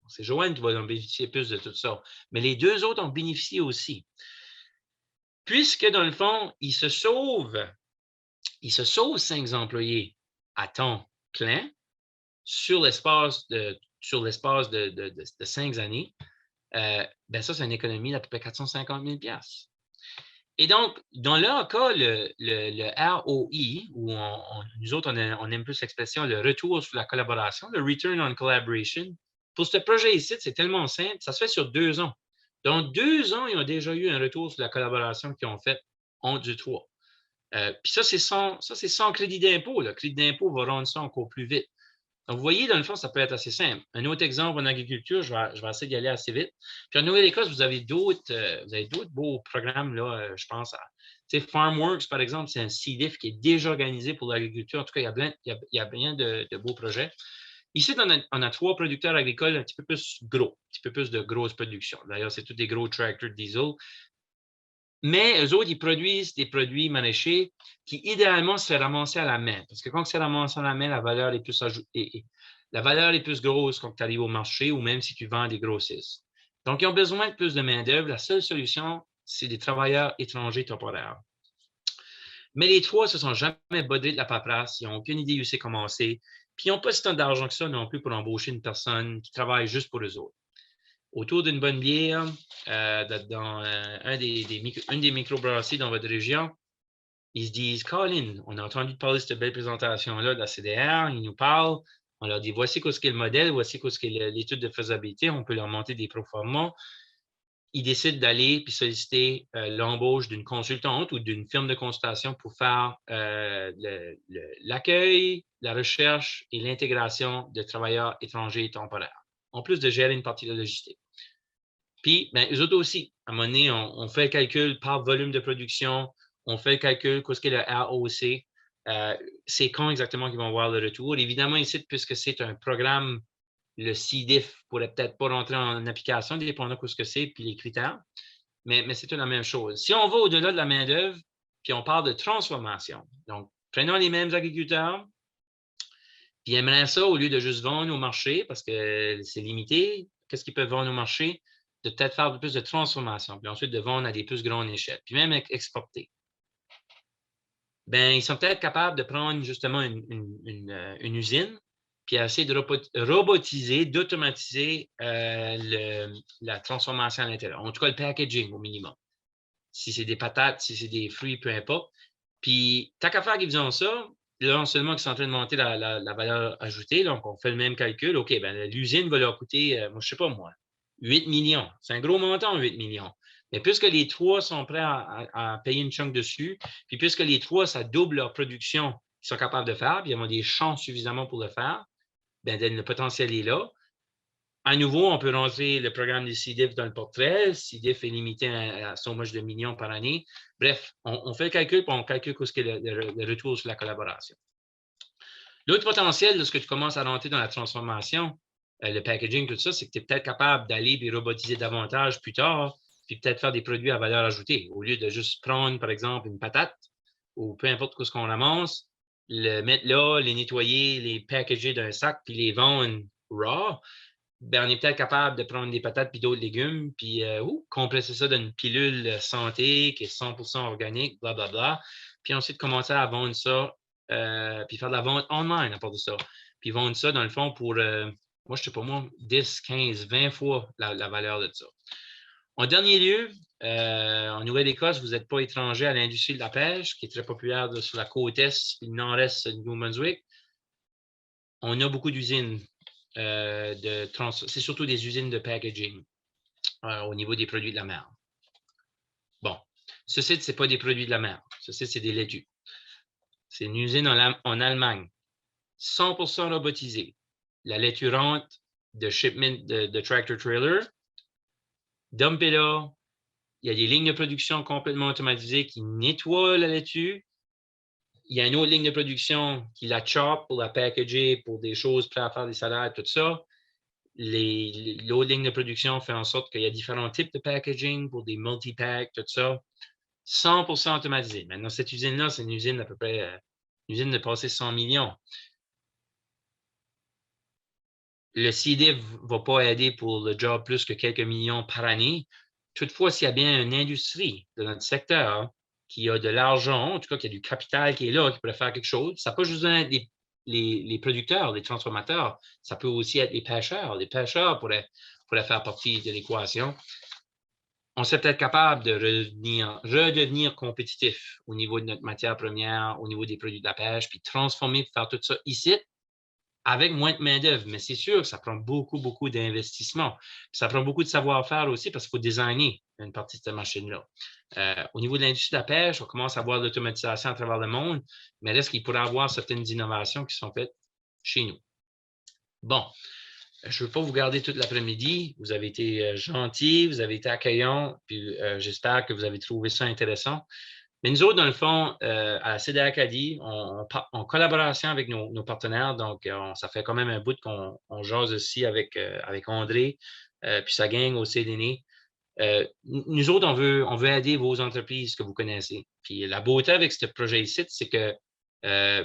C'est Joanne qui va en bénéficier plus de tout ça. Mais les 2 autres ont bénéficié aussi. Puisque, dans le fond, ils se sauvent 5 employés à temps plein sur l'espace de 5 années, ben ça, c'est une économie d'à peu près 450 000 $. Et donc, dans leur cas, le ROI, où nous autres, on aime plus l'expression le retour sur la collaboration, le Return on Collaboration, pour ce projet ici, c'est tellement simple, ça se fait sur 2 ans. Dans 2 ans, ils ont déjà eu un retour sur la collaboration qu'ils ont faite entre eux 3. Puis ça, c'est sans crédit d'impôt. Le crédit d'impôt va rendre ça encore plus vite. Donc, vous voyez, dans le fond, ça peut être assez simple. Un autre exemple en agriculture, je vais essayer d'y aller assez vite. Puis en Nouvelle-Écosse, vous avez d'autres beaux programmes, là, je pense à FarmWorks, par exemple, c'est un CDIF qui est déjà organisé pour l'agriculture. En tout cas, il y a bien de beaux projets. Ici, on a 3 producteurs agricoles un petit peu plus gros, un petit peu plus de grosse production. D'ailleurs, c'est tous des gros tracteurs diesel. Mais eux autres, ils produisent des produits maraîchers qui, idéalement, se ramasser à la main. Parce que quand c'est ramassé à la main, la valeur est plus grosse quand tu arrives au marché ou même si tu vends des grossistes. Donc, ils ont besoin de plus de main-d'œuvre. La seule solution, c'est des travailleurs étrangers temporaires. Mais les 3 ne se sont jamais bodés de la paperasse. Ils n'ont aucune idée où c'est commencé. Puis, ils n'ont pas si tant d'argent que ça non plus pour embaucher une personne qui travaille juste pour eux autres. Autour d'une bonne bière, dans une des microbrasseries dans votre région, ils se disent, Colin, on a entendu parler de cette belle présentation-là de la CDR, ils nous parlent, on leur dit, voici ce qu'est le modèle, voici ce qu'est l'étude de faisabilité, on peut leur monter des proformas. Ils décident d'aller puis solliciter l'embauche d'une consultante ou d'une firme de consultation pour faire l'accueil, la recherche et l'intégration de travailleurs étrangers temporaires, en plus de gérer une partie de la logistique. Puis, eux autres aussi, à un moment donné, on fait le calcul par volume de production, on fait le calcul, qu'est-ce qu'est le ROC, c'est quand exactement qu'ils vont voir le retour. Évidemment, ici, puisque c'est un programme, le CDIF ne pourrait peut-être pas rentrer en application, dépendant de ce que c'est, puis les critères, mais c'est la même chose. Si on va au-delà de la main-d'œuvre, puis on parle de transformation, donc prenons les mêmes agriculteurs, puis ils aimeraient ça, au lieu de juste vendre au marché, parce que c'est limité, qu'est-ce qu'ils peuvent vendre au marché? De peut-être faire plus de transformation, puis ensuite de vendre à des plus grandes échelles, puis même exporter. Ils sont peut-être capables de prendre justement une usine, puis essayer de robotiser, d'automatiser la transformation à l'intérieur. En tout cas, le packaging au minimum. Si c'est des patates, si c'est des fruits, peu importe. Puis, tant qu'à faire qu'ils font ça, là, non seulement qu'ils sont en train de monter la valeur ajoutée, donc on fait le même calcul, OK, l'usine va leur coûter, je ne sais pas moi, 8 millions. C'est un gros montant, 8 millions. Mais puisque les 3 sont prêts à payer une chunk dessus, puis puisque les 3, ça double leur production qu'ils sont capables de faire, puis ils ont des chances suffisamment pour le faire, le potentiel est là. À nouveau, on peut rentrer le programme du CDIF dans le portrait. Le CDIF est limité à so much de millions par année. Bref, on fait le calcul, puis on calcule ce qu'est le retour sur la collaboration. L'autre potentiel, lorsque tu commences à rentrer dans la transformation, le packaging, tout ça, c'est que tu es peut-être capable d'aller et robotiser davantage plus tard, puis peut-être faire des produits à valeur ajoutée. Au lieu de juste prendre, par exemple, une patate ou peu importe ce qu'on ramasse, le mettre là, les nettoyer, les packager d'un sac, puis les vendre raw, on est peut-être capable de prendre des patates puis d'autres légumes, puis compresser ça dans une pilule santé qui est 100% organique, blablabla. Puis ensuite, commencer à vendre ça, puis faire de la vente online à part de ça. Puis vendre ça, dans le fond, pour, moi, je ne sais pas moi, 10, 15, 20 fois la valeur de ça. En dernier lieu, en Nouvelle-Écosse, vous n'êtes pas étranger à l'industrie de la pêche, qui est très populaire sur la côte est, puis le nord-est du Nouveau-Brunswick. On a beaucoup d'usines. C'est surtout des usines de packaging au niveau des produits de la mer. Bon, ceci, ce n'est pas des produits de la mer. Ceci, c'est des laitues. C'est une usine en Allemagne, 100% robotisée. La laitue rentre de shipment de tractor-trailer, dumpée là. Il y a des lignes de production complètement automatisées qui nettoient la laitue. Il y a une autre ligne de production qui la chop pour la packager, pour des choses prêtes à faire des salades, tout ça. L'autre ligne de production fait en sorte qu'il y a différents types de packaging pour des multi-packs, tout ça. 100% automatisé. Maintenant, cette usine-là, c'est une usine à peu près, une usine de passer 100 millions. Le CDIF ne va pas aider pour le job plus que quelques millions par année. Toutefois, s'il y a bien une industrie de notre secteur qui a de l'argent, en tout cas qui a du capital qui est là, qui pourrait faire quelque chose, ça peut juste être les producteurs, les transformateurs, ça peut aussi être les pêcheurs. Les pêcheurs pourraient faire partie de l'équation. On serait peut-être capable de redevenir compétitif au niveau de notre matière première, au niveau des produits de la pêche, puis transformer, faire tout ça ici, avec moins de main-d'œuvre. Mais c'est sûr que ça prend beaucoup, beaucoup d'investissement. Ça prend beaucoup de savoir-faire aussi parce qu'il faut designer une partie de cette machine-là. Au niveau de l'industrie de la pêche, on commence à voir l'automatisation à travers le monde, mais reste qu'il pourrait y avoir certaines innovations qui sont faites chez nous. Bon, je ne veux pas vous garder toute l'après-midi. Vous avez été gentils, vous avez été accueillants, puis j'espère que vous avez trouvé ça intéressant. Mais nous autres, dans le fond, à la CDA Acadie, en collaboration avec nos partenaires, donc ça fait quand même un bout qu'on jase aussi avec André, puis sa gang au CDN. Nous autres, on veut aider vos entreprises que vous connaissez. Puis la beauté avec ce projet ici, c'est que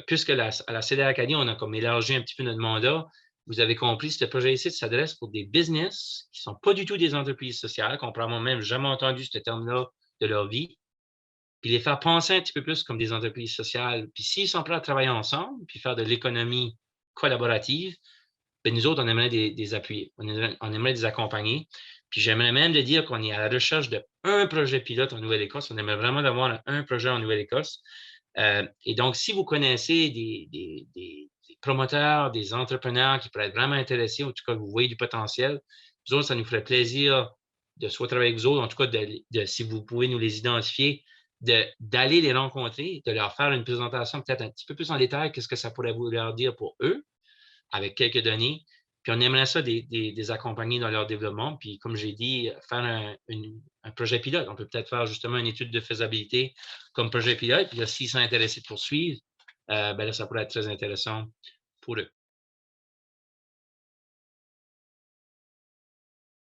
puisque à la CDA Acadie, on a comme élargi un petit peu notre mandat, vous avez compris, ce projet ici s'adresse pour des business qui ne sont pas du tout des entreprises sociales, qu'on probablement même jamais entendu ce terme-là de leur vie, puis les faire penser un petit peu plus comme des entreprises sociales. Puis s'ils sont prêts à travailler ensemble, puis faire de l'économie collaborative, bien, nous autres, on aimerait des appuyer, on aimerait les accompagner. Puis j'aimerais même de dire qu'on est à la recherche d'un projet pilote en Nouvelle-Écosse. On aimerait vraiment avoir un projet en Nouvelle-Écosse. Et donc, si vous connaissez des promoteurs, des entrepreneurs qui pourraient être vraiment intéressés, en tout cas, vous voyez du potentiel, nous autres, ça nous ferait plaisir de soit travailler avec vous autres, en tout cas, si vous pouvez nous les identifier, d'aller les rencontrer, de leur faire une présentation peut-être un petit peu plus en détail, qu'est-ce que ça pourrait vouloir dire pour eux, avec quelques données. Puis on aimerait ça des accompagner dans leur développement. Puis comme j'ai dit, faire un projet pilote. On peut peut-être faire justement une étude de faisabilité comme projet pilote. Puis là, s'ils sont intéressés de poursuivre, ben là, ça pourrait être très intéressant pour eux.